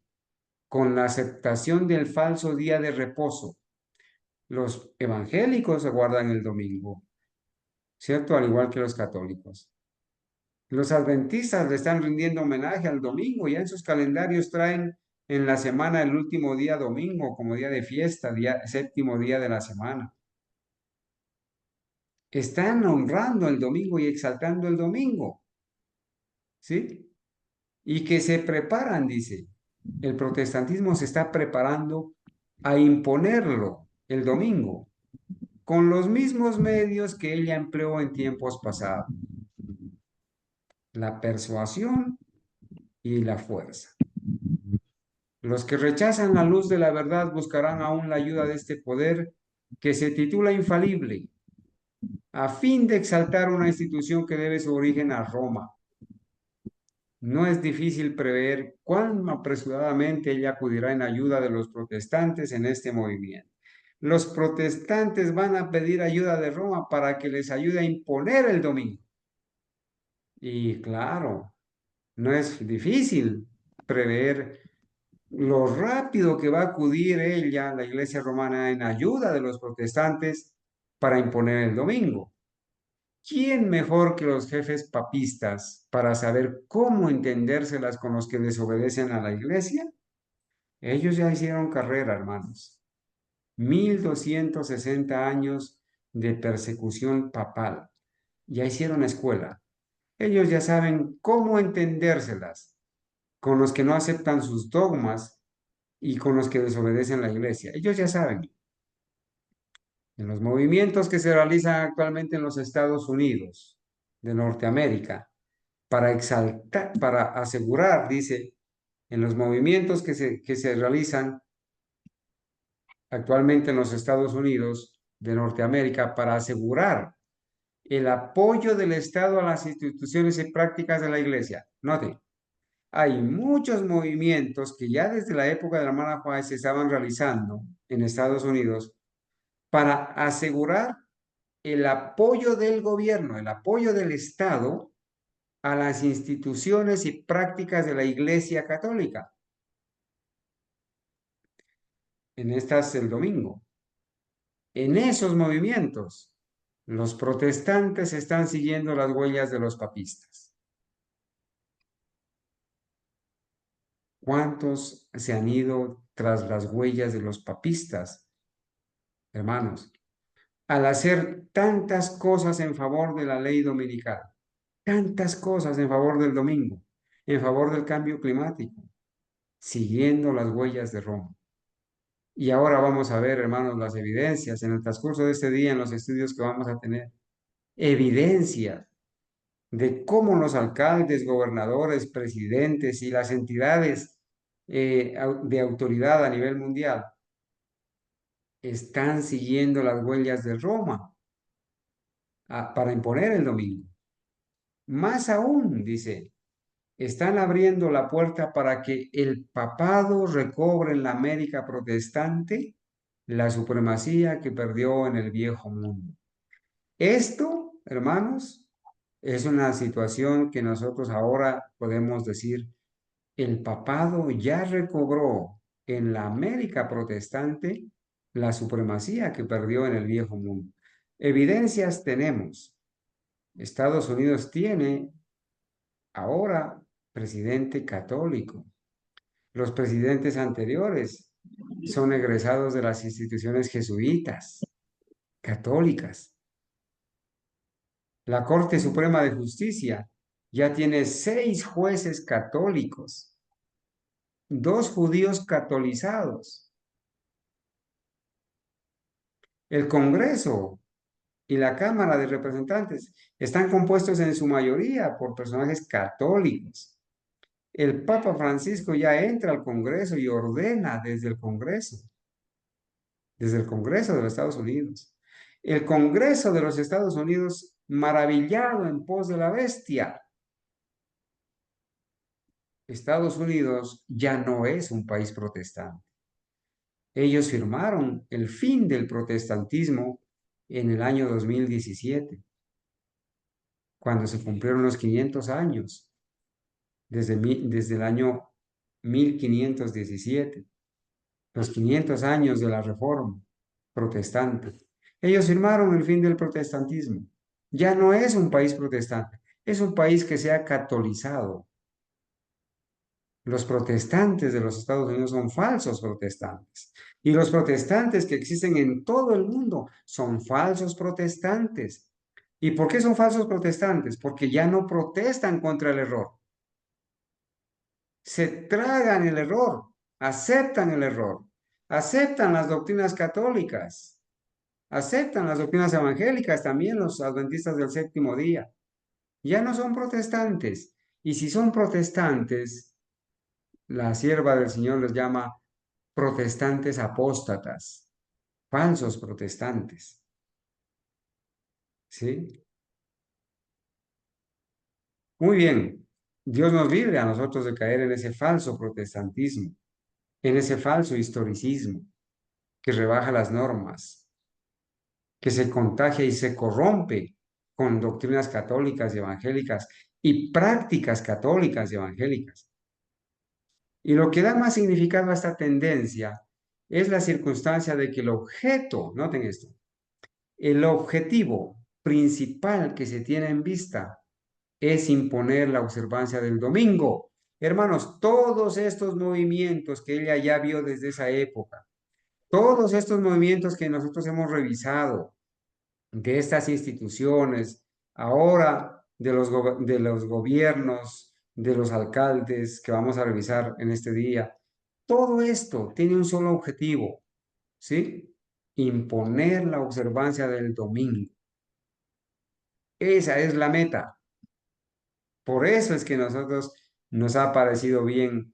con la aceptación del falso día de reposo. Los evangélicos guardan el domingo, ¿cierto? Al igual que los católicos. Los adventistas le están rindiendo homenaje al domingo, ya en sus calendarios traen en la semana el último día domingo como día de fiesta, séptimo día de la semana. Están honrando el domingo y exaltando el domingo, ¿sí? Y que se preparan, dice, el protestantismo se está preparando a imponerlo el domingo con los mismos medios que ella empleó en tiempos pasados, la persuasión y la fuerza. Los que rechazan la luz de la verdad buscarán aún la ayuda de este poder que se titula infalible, a fin de exaltar una institución que debe su origen a Roma. No es difícil prever cuán apresuradamente ella acudirá en ayuda de los protestantes en este movimiento. Los protestantes van a pedir ayuda de Roma para que les ayude a imponer el domingo. Y claro, no es difícil prever lo rápido que va a acudir ella, la Iglesia romana, en ayuda de los protestantes para imponer el domingo. ¿Quién mejor que los jefes papistas para saber cómo entendérselas con los que desobedecen a la Iglesia? Ellos ya hicieron carrera, hermanos. 1260 años de persecución papal. Ya hicieron escuela. Ellos ya saben cómo entendérselas con los que no aceptan sus dogmas y con los que desobedecen la iglesia. Ellos ya saben. En los movimientos que se realizan actualmente en los Estados Unidos de Norteamérica, para exaltar, para asegurar, dice, en los movimientos que se realizan actualmente en los Estados Unidos de Norteamérica, para asegurar el apoyo del Estado a las instituciones y prácticas de la iglesia. Note, hay muchos movimientos que ya desde la época de la hermana Juárez se estaban realizando en Estados Unidos para asegurar el apoyo del gobierno, el apoyo del Estado a las instituciones y prácticas de la Iglesia Católica. En estas el domingo. En esos movimientos, los protestantes están siguiendo las huellas de los papistas. ¿Cuántos se han ido tras las huellas de los papistas, hermanos? Al hacer tantas cosas en favor de la ley dominical, tantas cosas en favor del domingo, en favor del cambio climático, siguiendo las huellas de Roma. Y ahora vamos a ver, hermanos, las evidencias en el transcurso de este día, en los estudios que vamos a tener, evidencias de cómo los alcaldes, gobernadores, presidentes y las entidades de autoridad a nivel mundial están siguiendo las huellas de Roma para imponer el domingo. Más aún, dice, están abriendo la puerta para que el papado recobre en la América protestante la supremacía que perdió en el viejo mundo. Esto, hermanos, es una situación que nosotros ahora podemos decir, el papado ya recobró en la América protestante la supremacía que perdió en el viejo mundo. Evidencias tenemos. Estados Unidos tiene ahora presidente católico. Los presidentes anteriores son egresados de las instituciones jesuitas, católicas. La Corte Suprema de Justicia ya tiene 6 jueces católicos, 2 judíos catolizados. El Congreso y la Cámara de Representantes están compuestos en su mayoría por personajes católicos. El Papa Francisco ya entra al Congreso y ordena desde el Congreso. desde el Congreso de los Estados Unidos. El Congreso de los Estados Unidos maravillado en pos de la bestia. Estados Unidos ya no es un país protestante. Ellos firmaron el fin del protestantismo en el año 2017, cuando se cumplieron los 500 años, desde el año 1517, los 500 años de la Reforma protestante. Ellos firmaron el fin del protestantismo. Ya no es un país protestante, es un país que se ha catolizado. Los protestantes de los Estados Unidos son falsos protestantes. Y los protestantes que existen en todo el mundo son falsos protestantes. ¿Y por qué son falsos protestantes? Porque ya no protestan contra el error. Se tragan el error, aceptan el error, aceptan las doctrinas católicas, aceptan las doctrinas evangélicas, también los adventistas del séptimo día. Ya no son protestantes. Y si son protestantes, la sierva del Señor les llama protestantes apóstatas, falsos protestantes. ¿Sí? Muy bien. Dios nos libre a nosotros de caer en ese falso protestantismo, en ese falso historicismo que rebaja las normas, que se contagia y se corrompe con doctrinas católicas y evangélicas y prácticas católicas y evangélicas. Y lo que da más significado a esta tendencia es la circunstancia de que el objeto, noten esto, el objetivo principal que se tiene en vista es imponer la observancia del domingo. Hermanos, todos estos movimientos que ella ya vio desde esa época, todos estos movimientos que nosotros hemos revisado de estas instituciones, ahora de los gobiernos, de los alcaldes que vamos a revisar en este día, todo esto tiene un solo objetivo, ¿sí? Imponer la observancia del domingo. Esa es la meta. Por eso es que nosotros nos ha parecido bien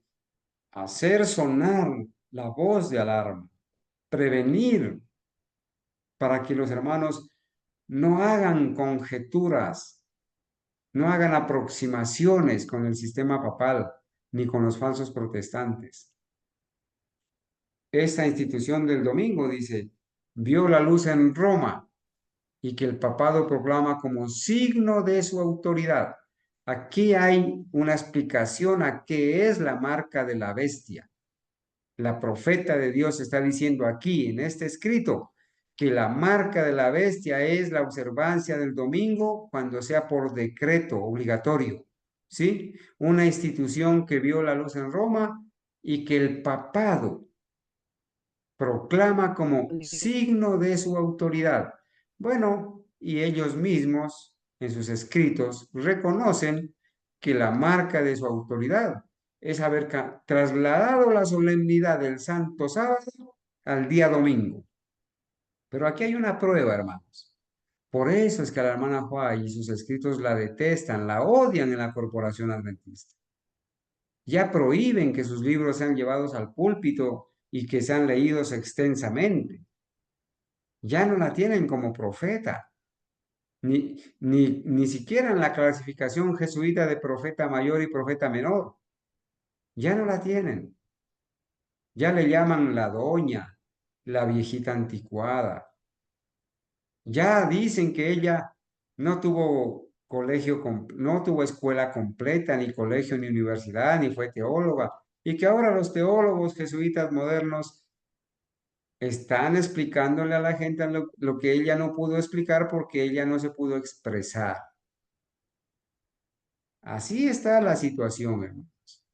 hacer sonar la voz de alarma, prevenir para que los hermanos no hagan conjeturas, no hagan aproximaciones con el sistema papal ni con los falsos protestantes. Esta institución del domingo, dice, vio la luz en Roma y que el papado proclama como signo de su autoridad. Aquí hay una explicación a qué es la marca de la bestia. La profeta de Dios está diciendo aquí en este escrito que la marca de la bestia es la observancia del domingo cuando sea por decreto obligatorio, ¿sí? Una institución que vio la luz en Roma y que el papado proclama como signo de su autoridad. Bueno, y ellos mismos en sus escritos reconocen que la marca de su autoridad es haber trasladado la solemnidad del Santo Sábado al día domingo. Pero aquí hay una prueba, hermanos. Por eso es que la hermana Juá y sus escritos la detestan, la odian en la corporación adventista. Ya prohíben que sus libros sean llevados al púlpito y que sean leídos extensamente. Ya no la tienen como profeta, ni siquiera en la clasificación jesuita de profeta mayor y profeta menor. Ya no la tienen. Ya le llaman la doña, la viejita anticuada. Ya dicen que ella no tuvo colegio, no tuvo escuela completa, ni colegio, ni universidad, ni fue teóloga, y que ahora los teólogos jesuitas modernos están explicándole a la gente lo que ella no pudo explicar porque ella no se pudo expresar. Así está la situación, hermanos.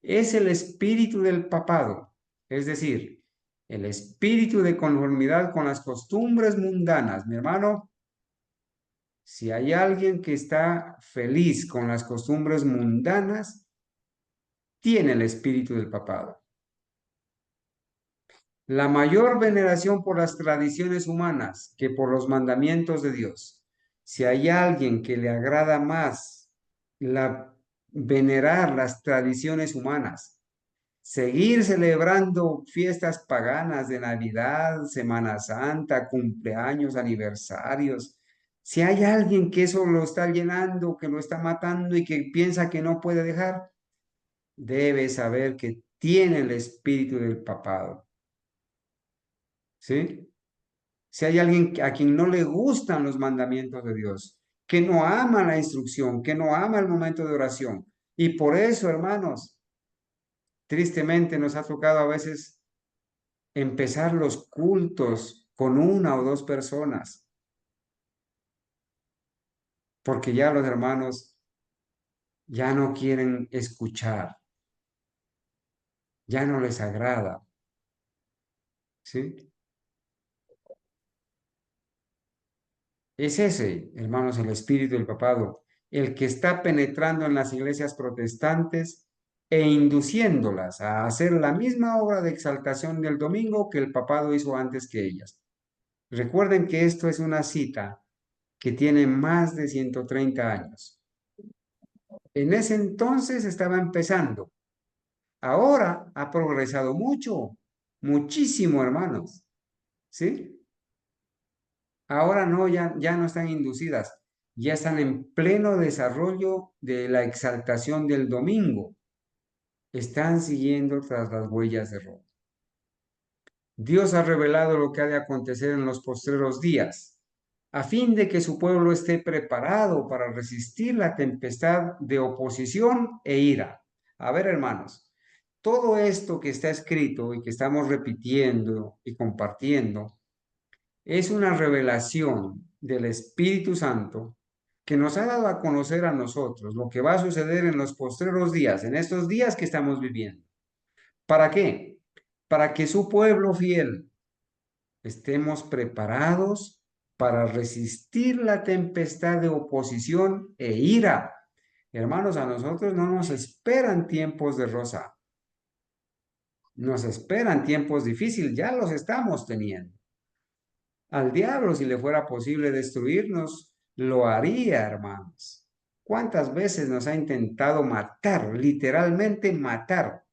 Es el espíritu del papado, es decir, el espíritu de conformidad con las costumbres mundanas. Mi hermano, si hay alguien que está feliz con las costumbres mundanas, tiene el espíritu del papado. La mayor veneración por las tradiciones humanas que por los mandamientos de Dios. Si hay alguien que le agrada más venerar las tradiciones humanas seguir celebrando fiestas paganas de Navidad, Semana Santa, cumpleaños, aniversarios. Si hay alguien que eso lo está llenando, que lo está matando y que piensa que no puede dejar, debe saber que tiene el espíritu del papado. ¿Sí? Si hay alguien a quien no le gustan los mandamientos de Dios, que no ama la instrucción, que no ama el momento de oración. Y por eso, hermanos, tristemente nos ha tocado a veces empezar los cultos con una o dos personas, porque ya los hermanos ya no quieren escuchar, ya no les agrada, ¿sí? Es ese, hermanos, el espíritu del papado, el que está penetrando en las iglesias protestantes e induciéndolas a hacer la misma obra de exaltación del domingo que el papado hizo antes que ellas. Recuerden que esto es una cita que tiene más de 130 años. En ese entonces estaba empezando. Ahora ha progresado mucho, muchísimo, hermanos. ¿Sí? Ahora no, ya no están inducidas, ya están en pleno desarrollo de la exaltación del domingo. Están siguiendo tras las huellas de Roma. Dios ha revelado lo que ha de acontecer en los postreros días, a fin de que su pueblo esté preparado para resistir la tempestad de oposición e ira. A ver, hermanos, todo esto que está escrito y que estamos repitiendo y compartiendo es una revelación del Espíritu Santo que nos ha dado a conocer a nosotros lo que va a suceder en los postreros días, en estos días que estamos viviendo. ¿Para qué? Para que su pueblo fiel estemos preparados para resistir la tempestad de oposición e ira. Hermanos, a nosotros no nos esperan tiempos de rosa, nos esperan tiempos difíciles, ya los estamos teniendo. Al diablo, si le fuera posible destruirnos, lo haría, hermanos. ¿Cuántas veces nos ha intentado matar, literalmente matar,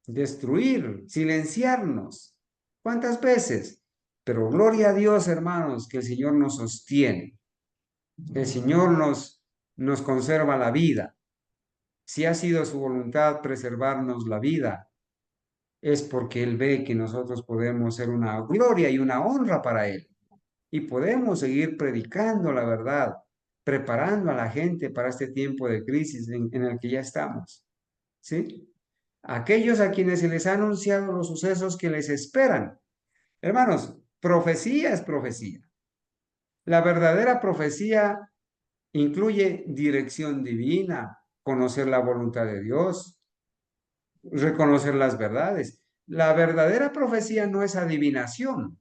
destruir, silenciarnos? ¿Cuántas veces? Pero gloria a Dios, hermanos, que el Señor nos sostiene. El Señor nos conserva la vida. Si ha sido su voluntad preservarnos la vida, es porque Él ve que nosotros podemos ser una gloria y una honra para Él. Y podemos seguir predicando la verdad, preparando a la gente para este tiempo de crisis en el que ya estamos. ¿Sí? Aquellos a quienes se les ha anunciado los sucesos que les esperan. Hermanos, profecía es profecía. La verdadera profecía incluye dirección divina, conocer la voluntad de Dios, reconocer las verdades. La verdadera profecía no es adivinación,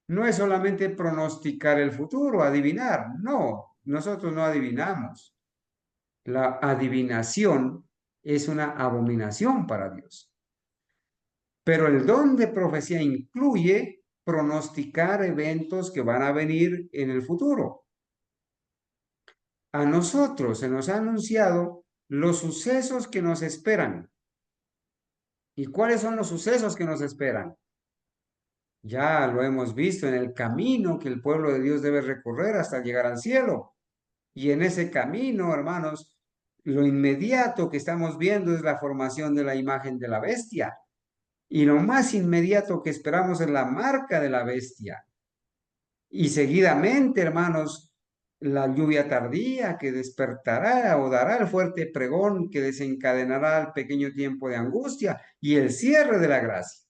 no es solamente pronosticar el futuro, adivinar. No, nosotros no adivinamos. La adivinación es una abominación para Dios. Pero el don de profecía incluye pronosticar eventos que van a venir en el futuro. A nosotros se nos ha anunciado los sucesos que nos esperan. ¿Y cuáles son los sucesos que nos esperan? Ya lo hemos visto en el camino que el pueblo de Dios debe recorrer hasta llegar al cielo. Y en ese camino, hermanos, lo inmediato que estamos viendo es la formación de la imagen de la bestia. Y lo más inmediato que esperamos es la marca de la bestia. Y seguidamente, hermanos, la lluvia tardía que despertará o dará el fuerte pregón que desencadenará el pequeño tiempo de angustia y el cierre de la gracia.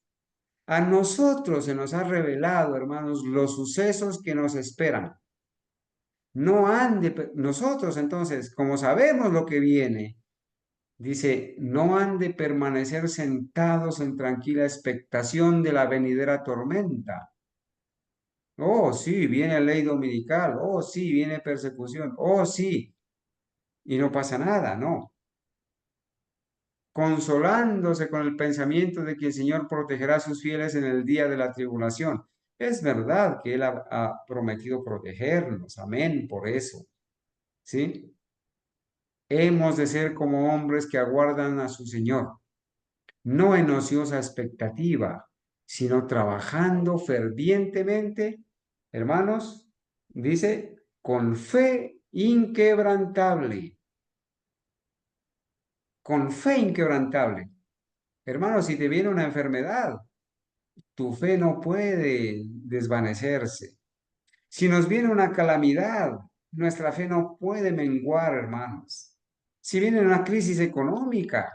A nosotros se nos ha revelado, hermanos, los sucesos que nos esperan. No han de, nosotros entonces, como sabemos lo que viene, dice, no han de permanecer sentados en tranquila expectación de la venidera tormenta. Oh, sí, viene ley dominical. Oh, sí, viene persecución. Oh, sí. Y no pasa nada, no. Consolándose con el pensamiento de que el Señor protegerá a sus fieles en el día de la tribulación. Es verdad que Él ha prometido protegernos. Amén, por eso. ¿Sí? Hemos de ser como hombres que aguardan a su Señor, no en ociosa expectativa, sino trabajando fervientemente, hermanos, dice, con fe inquebrantable, con fe inquebrantable. Hermanos, si te viene una enfermedad, tu fe no puede desvanecerse. Si nos viene una calamidad, nuestra fe no puede menguar, hermanos. Si viene una crisis económica,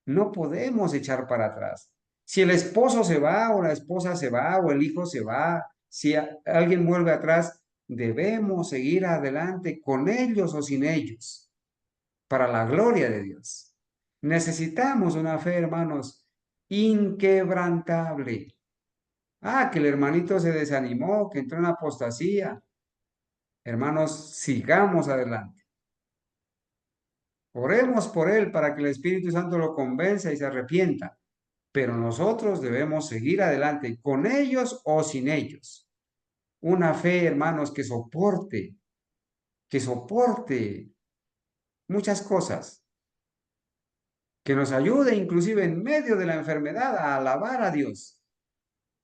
no podemos echar para atrás. Si el esposo se va o la esposa se va o el hijo se va, si alguien vuelve atrás, debemos seguir adelante con ellos o sin ellos, para la gloria de Dios. Necesitamos una fe, hermanos, inquebrantable. Que el hermanito se desanimó, que entró en apostasía. Hermanos, sigamos adelante. Oremos por él para que el Espíritu Santo lo convenza y se arrepienta. Pero nosotros debemos seguir adelante con ellos o sin ellos. Una fe, hermanos, que soporte muchas cosas, que nos ayude inclusive en medio de la enfermedad a alabar a Dios,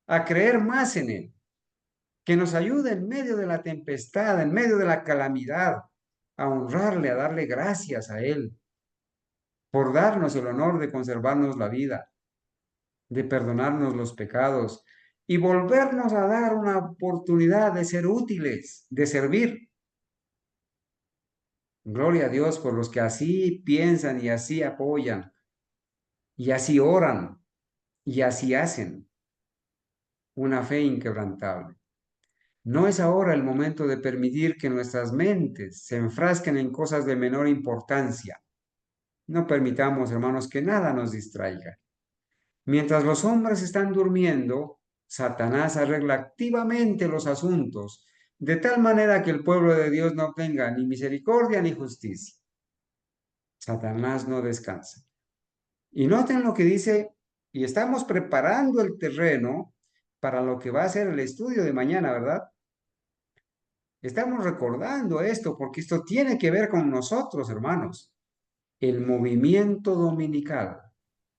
a creer más en Él, que nos ayude en medio de la tempestad, en medio de la calamidad, a honrarle, a darle gracias a Él por darnos el honor de conservarnos la vida, de perdonarnos los pecados y volvernos a dar una oportunidad de ser útiles, de servir. Gloria a Dios por los que así piensan y así apoyan y así oran y así hacen. Una fe inquebrantable. No es ahora el momento de permitir que nuestras mentes se enfrasquen en cosas de menor importancia. No permitamos, hermanos, que nada nos distraiga. Mientras los hombres están durmiendo, Satanás arregla activamente los asuntos, de tal manera que el pueblo de Dios no obtenga ni misericordia ni justicia. Satanás no descansa. Y noten lo que dice, y estamos preparando el terreno para lo que va a ser el estudio de mañana, ¿verdad? Estamos recordando esto porque esto tiene que ver con nosotros, hermanos. El movimiento dominical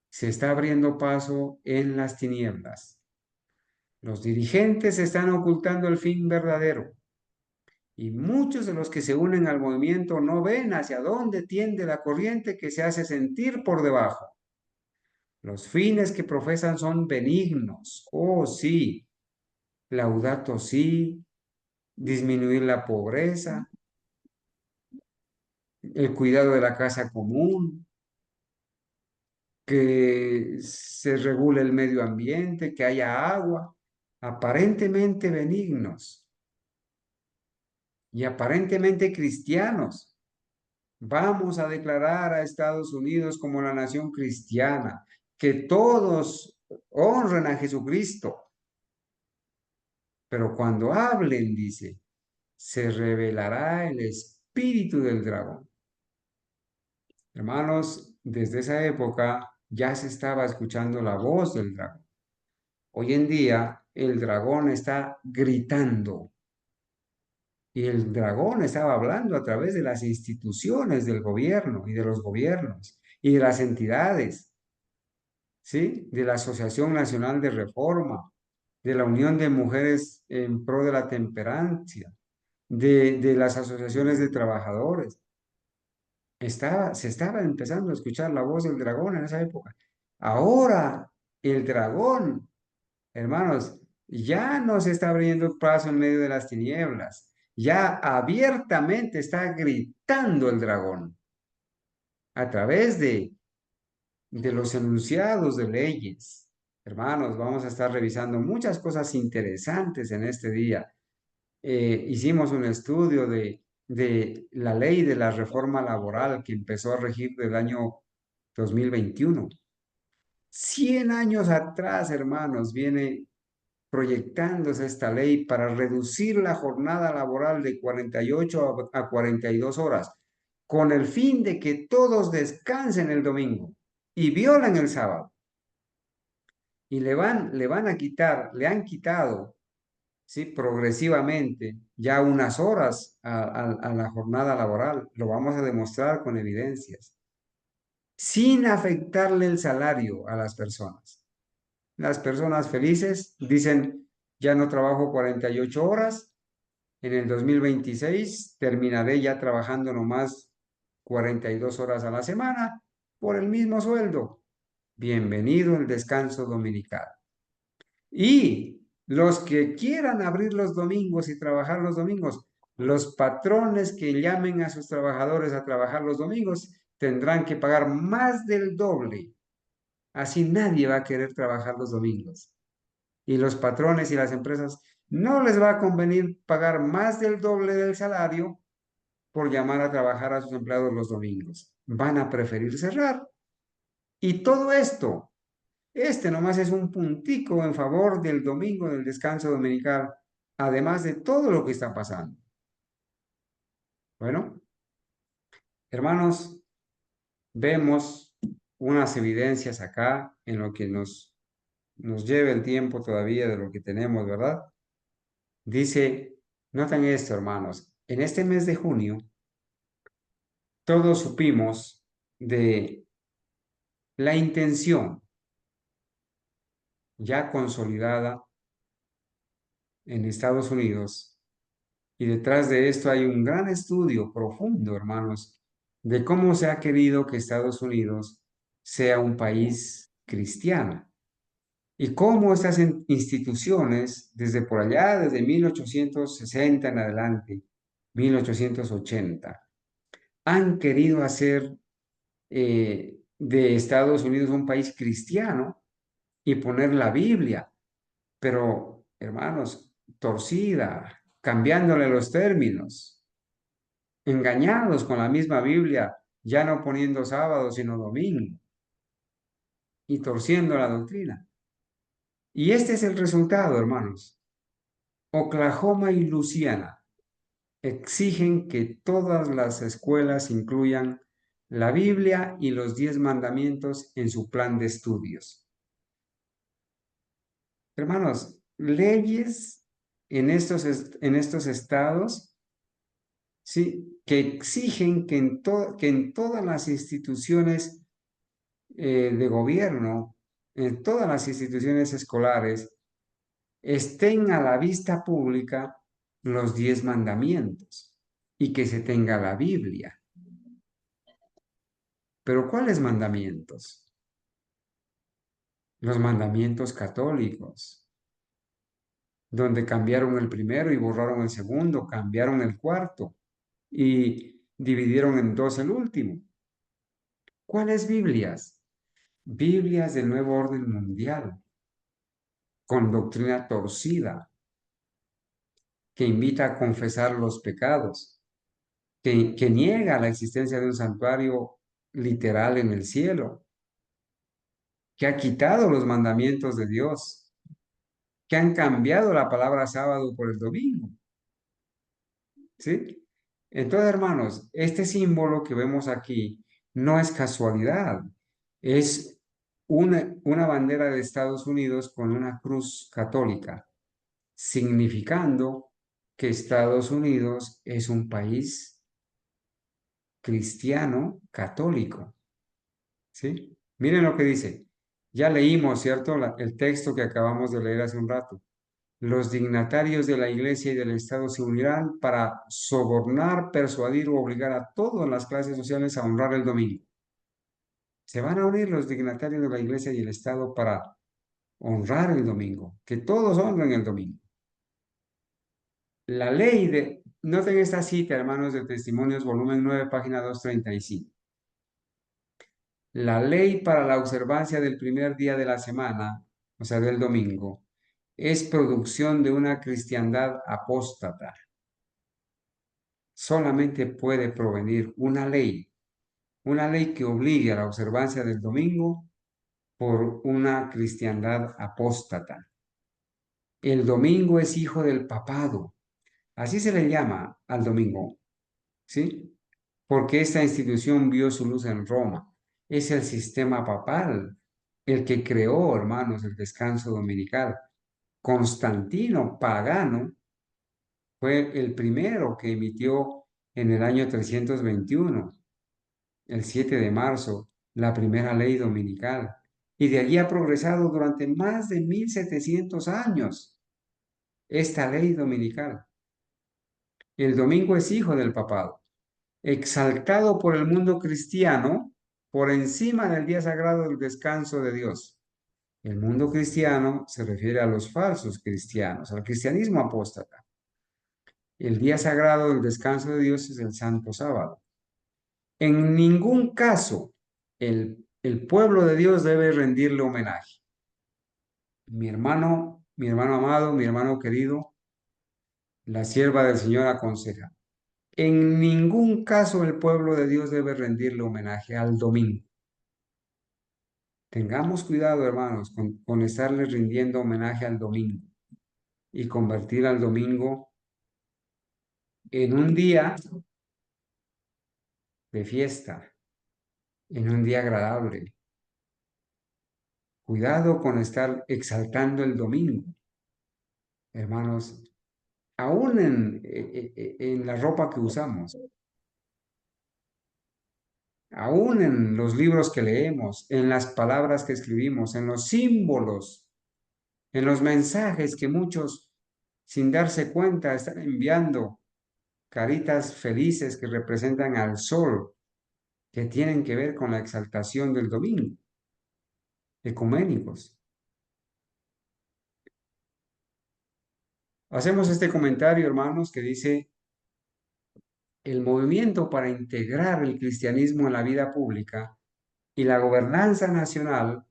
se está abriendo paso en las tinieblas. Los dirigentes están ocultando el fin verdadero y muchos de los que se unen al movimiento no ven hacia dónde tiende la corriente que se hace sentir por debajo. Los fines que profesan son benignos. Oh, sí. Laudato sí. Disminuir la pobreza. El cuidado de la casa común. Que se regule el medio ambiente, que haya agua. Aparentemente benignos y aparentemente cristianos. Vamos a declarar a Estados Unidos como la nación cristiana, que todos honren a Jesucristo. Pero cuando hablen, dice, se revelará el espíritu del dragón. Hermanos, desde esa época ya se estaba escuchando la voz del dragón. Hoy en día el dragón está gritando. Y el dragón estaba hablando a través de las instituciones del gobierno y de los gobiernos y de las entidades, ¿sí? De la Asociación Nacional de Reforma, de la Unión de Mujeres en Pro de la Temperancia, de las asociaciones de trabajadores. Se estaba empezando a escuchar la voz del dragón en esa época. Ahora el dragón, hermanos, ya no se está abriendo paso en medio de las tinieblas. Ya abiertamente está gritando el dragón a través de los enunciados de leyes. Hermanos, vamos a estar revisando muchas cosas interesantes en este día. Hicimos un estudio de la ley de la reforma laboral que empezó a regir del año 2021. 100 años atrás, hermanos, viene proyectándose esta ley para reducir la jornada laboral de 48 a 42 horas, con el fin de que todos descansen el domingo y violen el sábado. Y le han quitado ¿sí? Progresivamente, ya unas horas a la jornada laboral. Lo vamos a demostrar con evidencias, sin afectarle el salario a las personas. Las personas felices dicen, ya no trabajo 48 horas, en el 2026 terminaré ya trabajando nomás 42 horas a la semana por el mismo sueldo. Bienvenido el descanso dominical. Y los que quieran abrir los domingos y trabajar los domingos, los patrones que llamen a sus trabajadores a trabajar los domingos tendrán que pagar más del doble. Así nadie va a querer trabajar los domingos. Y los patrones y las empresas no les va a convenir pagar más del doble del salario por llamar a trabajar a sus empleados los domingos. Van a preferir cerrar. Y todo esto, este nomás es un puntico en favor del domingo, del descanso dominical, además de todo lo que está pasando. Bueno, hermanos, vemos unas evidencias acá en lo que nos lleva el tiempo todavía de lo que tenemos, ¿verdad? Dice, noten esto, hermanos, en este mes de junio, todos supimos de la intención ya consolidada en Estados Unidos, y detrás de esto hay un gran estudio profundo, hermanos, de cómo se ha querido que Estados Unidos sea un país cristiano y cómo estas instituciones, desde por allá, desde 1860 en adelante, 1880, han querido hacer de Estados Unidos un país cristiano y poner la Biblia, pero hermanos, torcida, cambiándole los términos, engañados con la misma Biblia, ya no poniendo sábado sino domingo y torciendo la doctrina. Y este es el resultado, hermanos. Oklahoma y Luisiana exigen que todas las escuelas incluyan la Biblia y los 10 mandamientos en su plan de estudios. Hermanos, leyes en estos estados, ¿sí? Que exigen que en todas las instituciones de gobierno, en todas las instituciones escolares, estén a la vista pública los 10 mandamientos y que se tenga la Biblia. ¿Pero cuáles mandamientos? Los mandamientos católicos, donde cambiaron el primero y borraron el segundo, cambiaron el cuarto y dividieron en dos el último. ¿Cuáles Biblias? Biblias del nuevo orden mundial, con doctrina torcida, que invita a confesar los pecados, que niega la existencia de un santuario literal en el cielo, que ha quitado los mandamientos de Dios, que han cambiado la palabra sábado por el domingo. ¿Sí? Entonces, hermanos, este símbolo que vemos aquí no es casualidad, es una bandera de Estados Unidos con una cruz católica, significando que Estados Unidos es un país cristiano católico. ¿Sí? Miren lo que dice. Ya leímos, ¿cierto? El texto que acabamos de leer hace un rato. Los dignatarios de la Iglesia y del Estado se unirán para sobornar, persuadir o obligar a todas las clases sociales a honrar el domingo. Se van a unir los dignatarios de la Iglesia y el Estado para honrar el domingo, que todos honren el domingo. La ley de, noten esta cita, hermanos, de Testimonios, volumen 9, página 235. La ley para la observancia del primer día de la semana, o sea, del domingo, es producción de una cristiandad apóstata. Solamente puede provenir una ley que obligue a la observancia del domingo por una cristiandad apóstata. El domingo es hijo del papado, así se le llama al domingo, ¿sí? Porque esta institución vio su luz en Roma. Es el sistema papal el que creó, hermanos, el descanso dominical. Constantino, pagano, fue el primero que emitió en el año 321, el 7 de marzo, la primera ley dominical. Y de allí ha progresado durante más de 1700 años esta ley dominical. El domingo es hijo del papado, exaltado por el mundo cristiano por encima del día sagrado del descanso de Dios. El mundo cristiano se refiere a los falsos cristianos, al cristianismo apóstata. El día sagrado del descanso de Dios es el Santo Sábado. En ningún caso el pueblo de Dios debe rendirle homenaje. Mi hermano amado, mi hermano querido, la sierva del Señor aconseja. En ningún caso el pueblo de Dios debe rendirle homenaje al domingo. Tengamos cuidado, hermanos, con estarle rindiendo homenaje al domingo y convertir al domingo en un día de fiesta, en un día agradable. Cuidado con estar exaltando el domingo, hermanos, aún en la ropa que usamos, aún en los libros que leemos, en las palabras que escribimos, en los símbolos, en los mensajes que muchos, sin darse cuenta, están enviando, caritas felices que representan al sol, que tienen que ver con la exaltación del domingo, ecuménicos. Hacemos este comentario, hermanos, que dice, el movimiento para integrar el cristianismo en la vida pública y la gobernanza nacional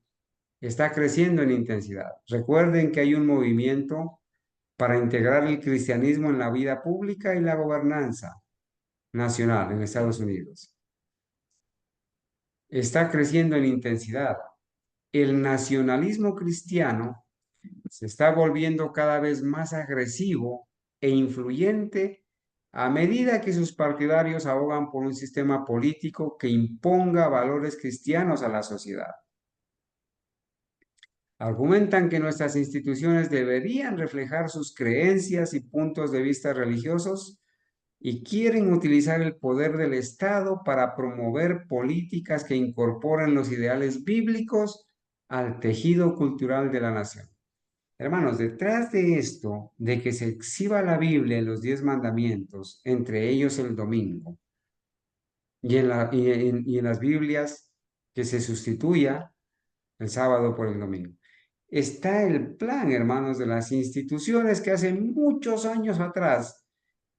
está creciendo en intensidad. Recuerden que hay un movimiento para integrar el cristianismo en la vida pública y la gobernanza nacional en Estados Unidos. Está creciendo en intensidad. El nacionalismo cristiano se está volviendo cada vez más agresivo e influyente a medida que sus partidarios abogan por un sistema político que imponga valores cristianos a la sociedad. Argumentan que nuestras instituciones deberían reflejar sus creencias y puntos de vista religiosos y quieren utilizar el poder del Estado para promover políticas que incorporen los ideales bíblicos al tejido cultural de la nación. Hermanos, detrás de esto, de que se exhiba la Biblia en los 10 mandamientos, entre ellos el domingo, y en las Biblias que se sustituya el sábado por el domingo, está el plan, hermanos, de las instituciones que hace muchos años atrás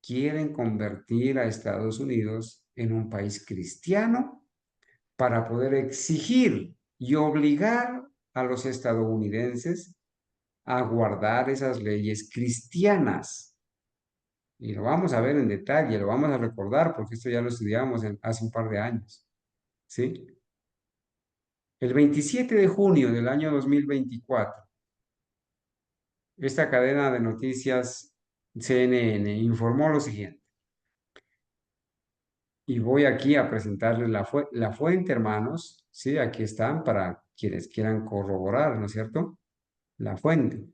quieren convertir a Estados Unidos en un país cristiano para poder exigir y obligar a los estadounidenses a guardar esas leyes cristianas. Y lo vamos a ver en detalle, lo vamos a recordar porque esto ya lo estudiamos hace un par de años. ¿Sí? El 27 de junio del año 2024, esta cadena de noticias CNN informó lo siguiente. Y voy aquí a presentarles la fuente, hermanos. Sí, aquí están para quienes quieran corroborar, ¿no es cierto? La fuente.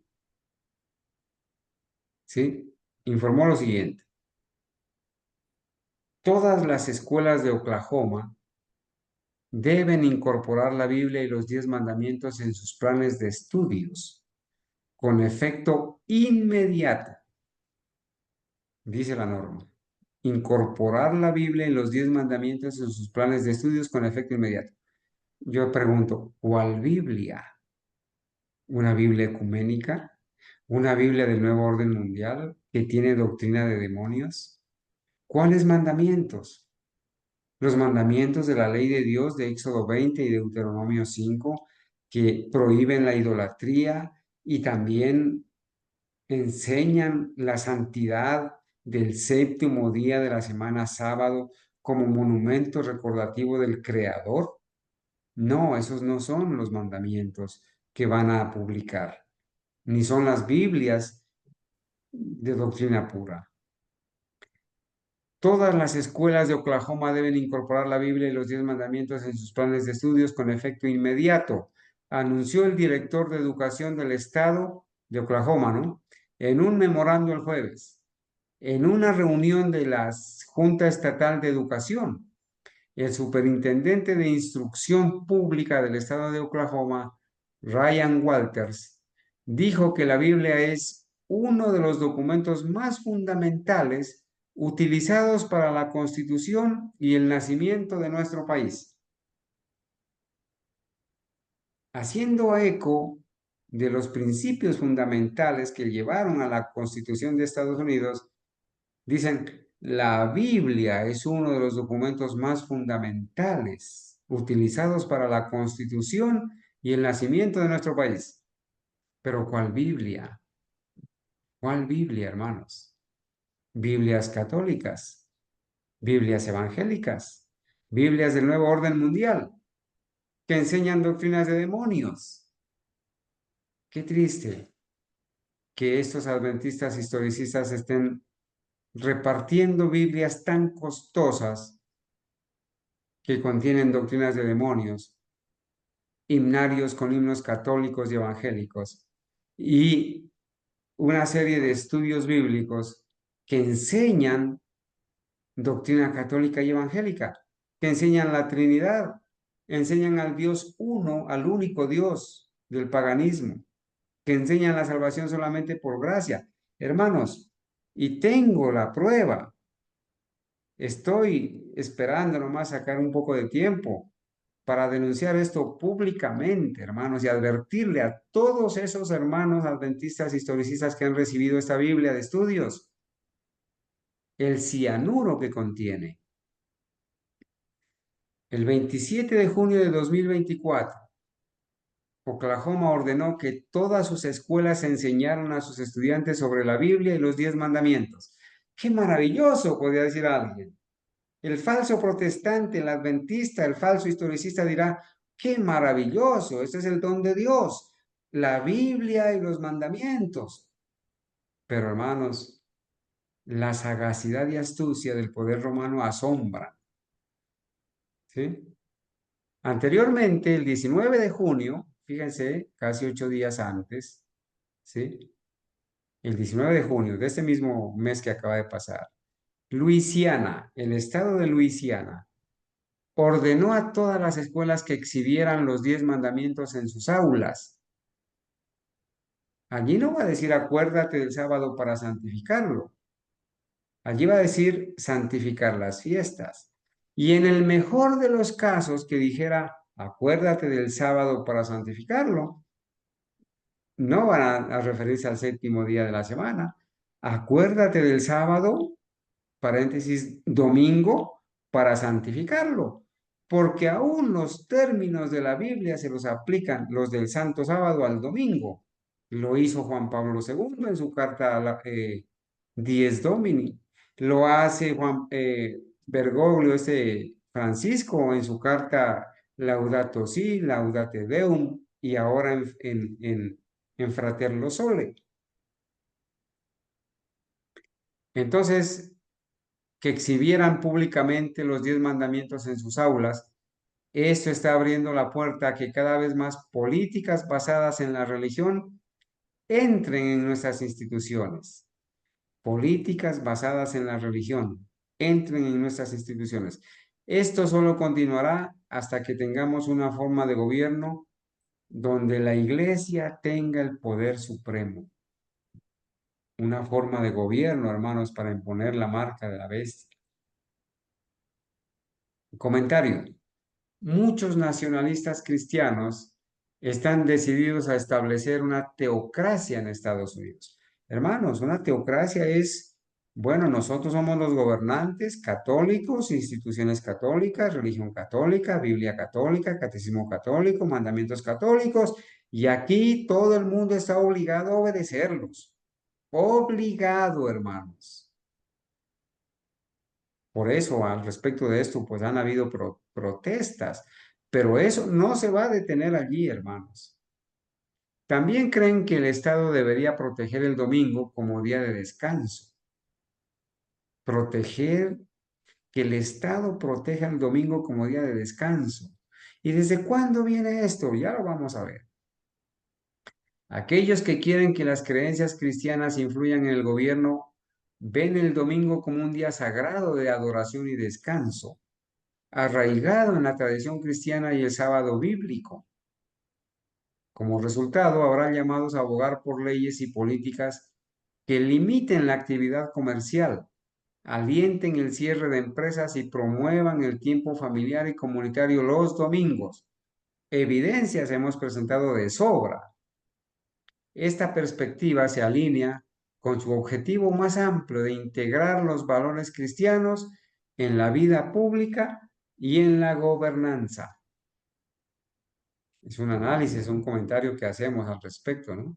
¿Sí? Informó lo siguiente. Todas las escuelas de Oklahoma deben incorporar la Biblia y los 10 mandamientos en sus planes de estudios, con efecto inmediato, dice la norma. Incorporar la Biblia y los 10 mandamientos en sus planes de estudios con efecto inmediato. Yo pregunto, ¿cuál Biblia? ¿Una Biblia ecuménica? ¿Una Biblia del Nuevo Orden Mundial que tiene doctrina de demonios? ¿Cuáles mandamientos? Los mandamientos de la ley de Dios de Éxodo 20 y Deuteronomio 5 que prohíben la idolatría y también enseñan la santidad del séptimo día de la semana sábado como monumento recordativo del Creador. No, esos no son los mandamientos que van a publicar, ni son las Biblias de doctrina pura. Todas las escuelas de Oklahoma deben incorporar la Biblia y los 10 mandamientos en sus planes de estudios con efecto inmediato, anunció el director de educación del estado de Oklahoma, ¿no? En un memorando el jueves, en una reunión de la Junta Estatal de Educación, el superintendente de Instrucción Pública del estado de Oklahoma, Ryan Walters, dijo que la Biblia es uno de los documentos más fundamentales utilizados para la constitución y el nacimiento de nuestro país. Haciendo eco de los principios fundamentales que llevaron a la Constitución de Estados Unidos, dicen, la Biblia es uno de los documentos más fundamentales utilizados para la Constitución y el nacimiento de nuestro país. Pero ¿cuál Biblia? ¿Cuál Biblia, hermanos? Biblias católicas, Biblias evangélicas, Biblias del Nuevo Orden Mundial, que enseñan doctrinas de demonios. Qué triste que estos adventistas historicistas estén repartiendo Biblias tan costosas que contienen doctrinas de demonios, himnarios con himnos católicos y evangélicos, y una serie de estudios bíblicos que enseñan doctrina católica y evangélica, que enseñan la Trinidad, enseñan al Dios uno, al único Dios del paganismo, que enseñan la salvación solamente por gracia. Hermanos, y tengo la prueba. Estoy esperando nomás sacar un poco de tiempo para denunciar esto públicamente, hermanos, y advertirle a todos esos hermanos adventistas historicistas que han recibido esta Biblia de estudios, el cianuro que contiene. El 27 de junio de 2024, Oklahoma ordenó que todas sus escuelas enseñaran a sus estudiantes sobre la Biblia y los 10 mandamientos. ¡Qué maravilloso!, podría decir alguien. El falso protestante, el adventista, el falso historicista dirá, ¡qué maravilloso! Este es el don de Dios, la Biblia y los mandamientos. Pero hermanos, la sagacidad y astucia del poder romano asombra. ¿Sí? Anteriormente, el 19 de junio, fíjense, casi 8 días antes, ¿sí? El 19 de junio de este mismo mes que acaba de pasar, Luisiana, el estado de Luisiana, ordenó a todas las escuelas que exhibieran los 10 mandamientos en sus aulas. Allí no va a decir acuérdate del sábado para santificarlo. Allí va a decir santificar las fiestas. Y en el mejor de los casos que dijera acuérdate del sábado para santificarlo, no van a referirse al séptimo día de la semana. Acuérdate del sábado, paréntesis, domingo, para santificarlo. Porque aún los términos de la Biblia se los aplican los del Santo Sábado al domingo. Lo hizo Juan Pablo II en su carta a la, Dies Domini. Lo hace Bergoglio, Francisco, en su carta Laudato Si, Laudate Deum, y ahora en Fratello Sole. Entonces, que exhibieran públicamente los 10 mandamientos en sus aulas, esto está abriendo la puerta a que cada vez más políticas basadas en la religión entren en nuestras instituciones. Políticas basadas en la religión entren en nuestras instituciones. Esto solo continuará hasta que tengamos una forma de gobierno donde la iglesia tenga el poder supremo. Una forma de gobierno, hermanos, para imponer la marca de la bestia. Comentario. Muchos nacionalistas cristianos están decididos a establecer una teocracia en Estados Unidos. Hermanos, una teocracia es, bueno, nosotros somos los gobernantes católicos, instituciones católicas, religión católica, Biblia católica, catecismo católico, mandamientos católicos, y aquí todo el mundo está obligado a obedecerlos. Obligado, hermanos. Por eso, al respecto de esto, pues han habido protestas, pero eso no se va a detener allí, hermanos. También creen que el Estado debería proteger el domingo como día de descanso. Proteger, que el Estado proteja el domingo como día de descanso. ¿Y desde cuándo viene esto? Ya lo vamos a ver. Aquellos que quieren que las creencias cristianas influyan en el gobierno ven el domingo como un día sagrado de adoración y descanso, arraigado en la tradición cristiana y el sábado bíblico. Como resultado, habrá llamados a abogar por leyes y políticas que limiten la actividad comercial, alienten el cierre de empresas y promuevan el tiempo familiar y comunitario los domingos. Evidencias hemos presentado de sobra. Esta perspectiva se alinea con su objetivo más amplio de integrar los valores cristianos en la vida pública y en la gobernanza. Es un análisis, un comentario que hacemos al respecto, ¿no?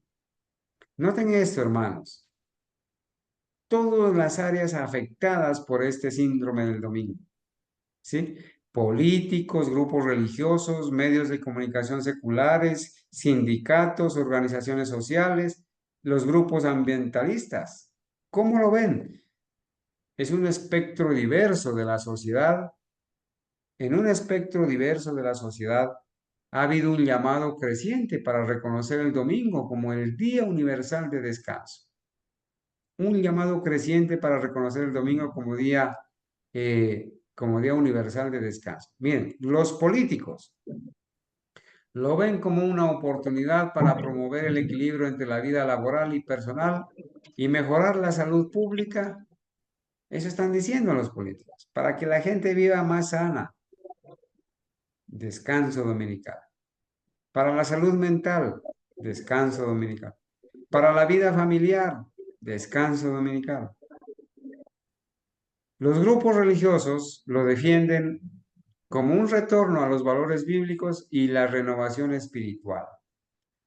Noten esto, hermanos. Todas las áreas afectadas por este síndrome del domingo, ¿sí? Políticos, grupos religiosos, medios de comunicación seculares, sindicatos, organizaciones sociales, los grupos ambientalistas. ¿Cómo lo ven? Es un espectro diverso de la sociedad. En un espectro diverso de la sociedad ha habido un llamado creciente para reconocer el domingo como el Día Universal de Descanso. Un llamado creciente para reconocer el domingo como día universal de descanso. Miren, los políticos lo ven como una oportunidad para promover el equilibrio entre la vida laboral y personal y mejorar la salud pública. Eso están diciendo los políticos, para que la gente viva más sana. Descanso dominical. Para la salud mental, descanso dominical. Para la vida familiar, descanso dominical. Los grupos religiosos lo defienden como un retorno a los valores bíblicos y la renovación espiritual.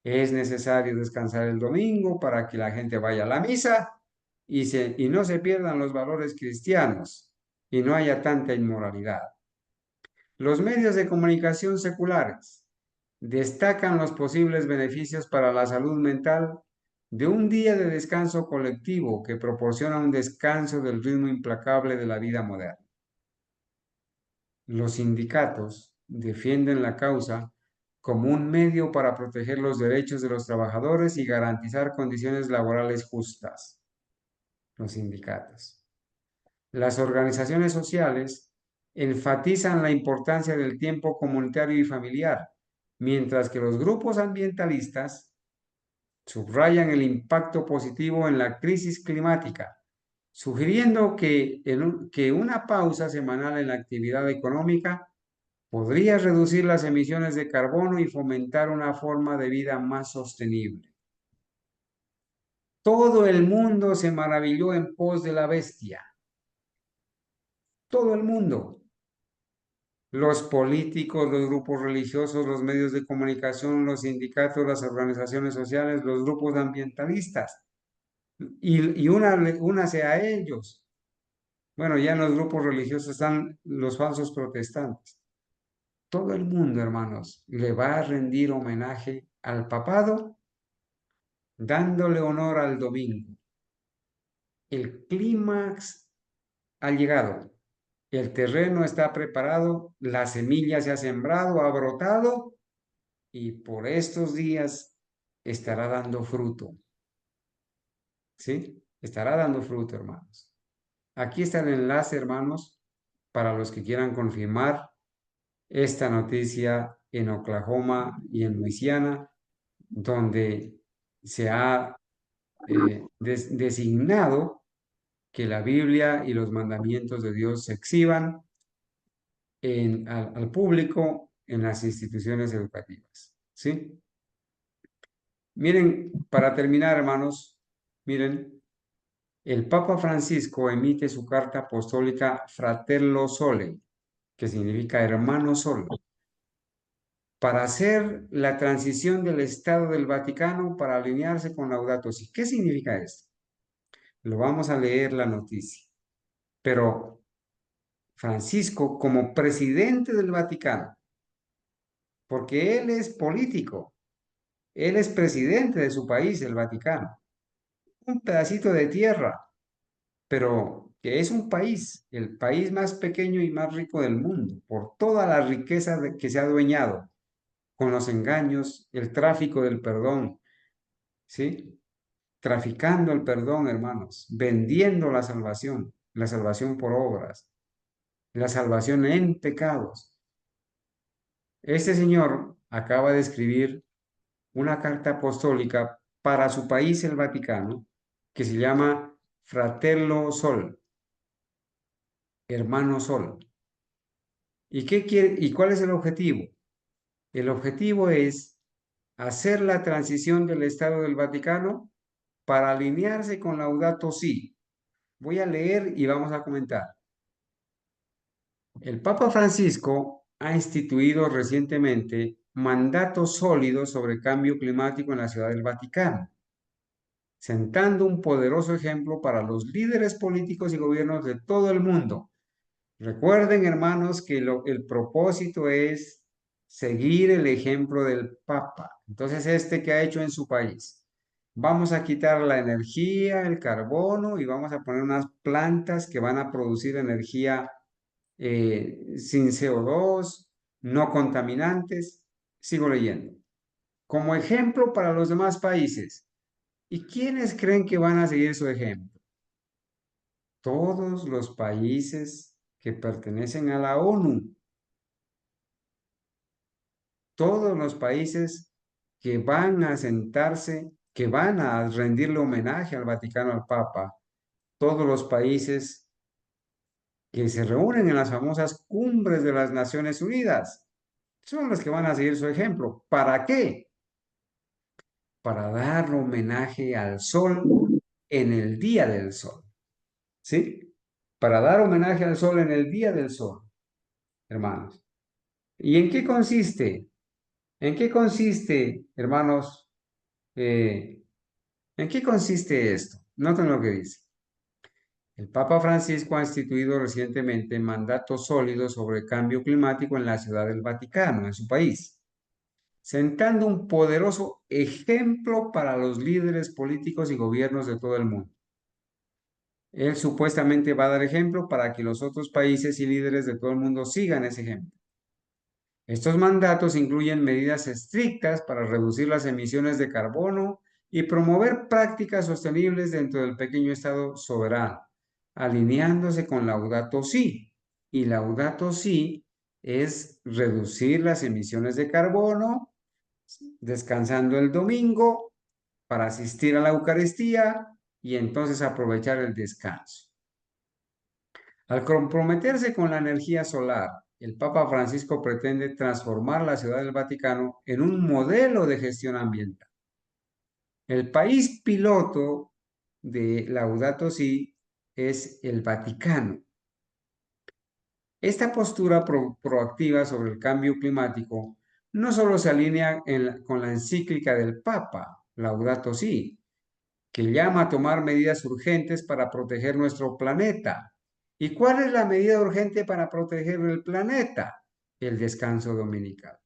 Es necesario descansar el domingo para que la gente vaya a la misa y no se pierdan los valores cristianos y no haya tanta inmoralidad. Los medios de comunicación seculares destacan los posibles beneficios para la salud mental de un día de descanso colectivo que proporciona un descanso del ritmo implacable de la vida moderna. Los sindicatos defienden la causa como un medio para proteger los derechos de los trabajadores y garantizar condiciones laborales justas. Los sindicatos. Las organizaciones sociales enfatizan la importancia del tiempo comunitario y familiar, mientras que los grupos ambientalistas subrayan el impacto positivo en la crisis climática, sugiriendo que una pausa semanal en la actividad económica podría reducir las emisiones de carbono y fomentar una forma de vida más sostenible. Todo el mundo se maravilló en pos de la bestia. Todo el mundo. Los políticos, los grupos religiosos, los medios de comunicación, los sindicatos, las organizaciones sociales, los grupos ambientalistas. Y únase a ellos. Bueno, ya en los grupos religiosos están los falsos protestantes. Todo el mundo, hermanos, le va a rendir homenaje al papado, dándole honor al domingo. El clímax ha llegado. El terreno está preparado, la semilla se ha sembrado, ha brotado y por estos días estará dando fruto. ¿Sí? Estará dando fruto, hermanos. Aquí está el enlace, hermanos, para los que quieran confirmar esta noticia en Oklahoma y en Luisiana, donde se ha designado que la Biblia y los mandamientos de Dios se exhiban al público en las instituciones educativas. ¿Sí? Miren, para terminar, hermanos, miren, el Papa Francisco emite su carta apostólica Fratello Sole, que significa hermano sol, para hacer la transición del Estado del Vaticano para alinearse con Laudato Si. ¿Qué significa esto? Lo vamos a leer la noticia. Pero Francisco, como presidente del Vaticano, porque él es político, él es presidente de su país, el Vaticano, un pedacito de tierra, pero que es un país, el país más pequeño y más rico del mundo, por toda la riqueza que se ha adueñado, con los engaños, el tráfico del perdón, ¿sí? Traficando el perdón, hermanos, vendiendo la salvación por obras, la salvación en pecados. Este señor acaba de escribir una carta apostólica para su país, el Vaticano, que se llama Fratello Sol, hermano Sol. ¿Y qué quiere, y cuál es el objetivo? El objetivo es hacer la transición del Estado del Vaticano para alinearse con Laudato Si. Voy a leer y vamos a comentar. El Papa Francisco ha instituido recientemente mandatos sólidos sobre cambio climático en la Ciudad del Vaticano, sentando un poderoso ejemplo para los líderes políticos y gobiernos de todo el mundo. Recuerden, hermanos, que el propósito es seguir el ejemplo del Papa. Entonces, ¿qué ha hecho en su país? Vamos a quitar la energía, el carbono y vamos a poner unas plantas que van a producir energía sin CO2, no contaminantes. Sigo leyendo. Como ejemplo para los demás países. ¿Y quiénes creen que van a seguir su ejemplo? Todos los países que pertenecen a la ONU. Todos los países que van a sentarse, que van a rendirle homenaje al Vaticano, al Papa. Todos los países que se reúnen en las famosas cumbres de las Naciones Unidas. Son los que van a seguir su ejemplo. ¿Para qué? Para dar homenaje al sol en el día del sol. ¿Sí? Para dar homenaje al sol en el día del sol, hermanos. ¿Y en qué consiste? ¿En qué consiste, hermanos? ¿En qué consiste esto? Noten lo que dice. El Papa Francisco ha instituido recientemente mandatos sólidos sobre cambio climático en la Ciudad del Vaticano, en su país, sentando un poderoso ejemplo para los líderes políticos y gobiernos de todo el mundo. Él supuestamente va a dar ejemplo para que los otros países y líderes de todo el mundo sigan ese ejemplo. Estos mandatos incluyen medidas estrictas para reducir las emisiones de carbono y promover prácticas sostenibles dentro del pequeño Estado soberano, alineándose con Laudato Si. Y Laudato Si es reducir las emisiones de carbono, descansando el domingo para asistir a la Eucaristía y entonces aprovechar el descanso. Al comprometerse con la energía solar, el Papa Francisco pretende transformar la Ciudad del Vaticano en un modelo de gestión ambiental. El país piloto de Laudato Si es el Vaticano. Esta postura proactiva sobre el cambio climático no solo se alinea con la encíclica del Papa, Laudato Si, que llama a tomar medidas urgentes para proteger nuestro planeta. ¿Y cuál es la medida urgente para proteger el planeta? El descanso dominical.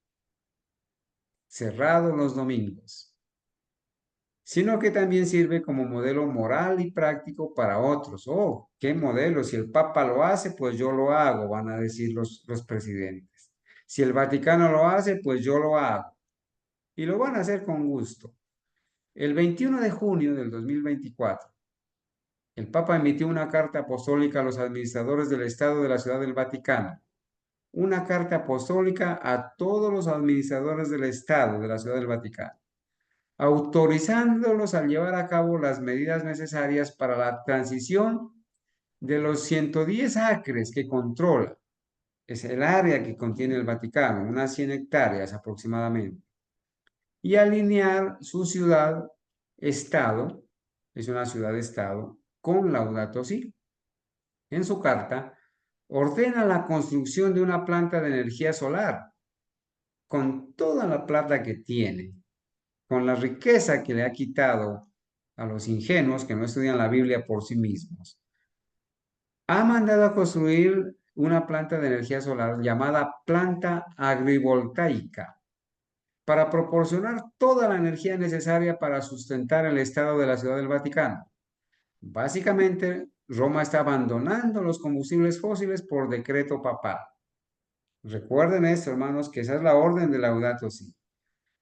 Cerrado los domingos. Sino que también sirve como modelo moral y práctico para otros. Oh, ¿qué modelo? Si el Papa lo hace, pues yo lo hago, van a decir los presidentes. Si el Vaticano lo hace, pues yo lo hago. Y lo van a hacer con gusto. El 21 de junio del 2024, el Papa emitió una carta apostólica a los administradores del Estado de la Ciudad del Vaticano. Una carta apostólica a todos los administradores del Estado de la Ciudad del Vaticano, autorizándolos a llevar a cabo las medidas necesarias para la transición de los 110 acres que controla. Es el área que contiene el Vaticano, unas 100 hectáreas aproximadamente. Y alinear su ciudad-estado, es una ciudad-estado, con Laudato Si. En su carta, ordena la construcción de una planta de energía solar, con toda la plata que tiene, con la riqueza que le ha quitado a los ingenuos que no estudian la Biblia por sí mismos. Ha mandado a construir una planta de energía solar llamada planta agrivoltaica para proporcionar toda la energía necesaria para sustentar el estado de la Ciudad del Vaticano. Básicamente, Roma está abandonando los combustibles fósiles por decreto papal. Recuerden esto, hermanos, que esa es la orden de Laudato Si.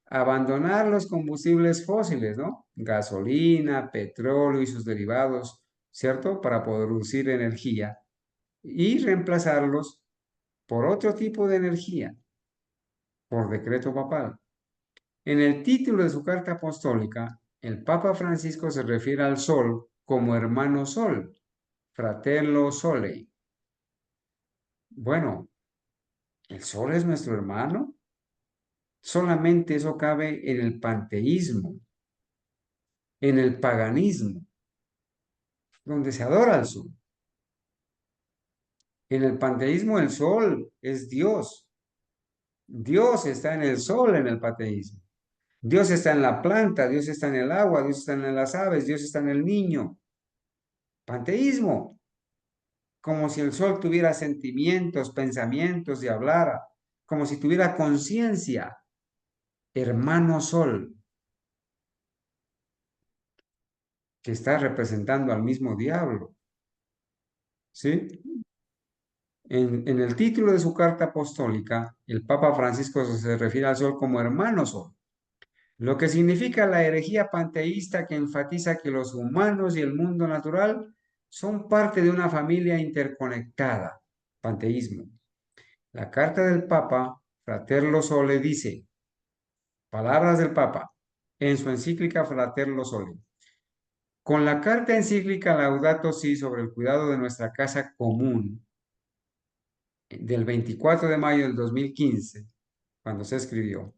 abandonar los combustibles fósiles, ¿no? Gasolina, petróleo y sus derivados, ¿cierto? Para producir energía y reemplazarlos por otro tipo de energía, por decreto papal. En el título de su carta apostólica, el Papa Francisco se refiere al Sol como hermano Sol, fratello Sole. Bueno, ¿el Sol es nuestro hermano? Solamente eso cabe en el panteísmo, en el paganismo, donde se adora al Sol. En el panteísmo el Sol es Dios. Dios está en el Sol en el panteísmo. Dios está en la planta, Dios está en el agua, Dios está en las aves, Dios está en el niño. Panteísmo, como si el Sol tuviera sentimientos, pensamientos y hablara, como si tuviera conciencia. Hermano Sol, que está representando al mismo diablo. ¿Sí? En el título de su carta apostólica, el Papa Francisco se refiere al Sol como hermano Sol, lo que significa la herejía panteísta que enfatiza que los humanos y el mundo natural son parte de una familia interconectada, panteísmo. La carta del Papa, Fratello Sole, dice, palabras del Papa, en su encíclica Fratello Sole, con la carta encíclica Laudato Si sobre el cuidado de nuestra casa común, del 24 de mayo del 2015, cuando se escribió,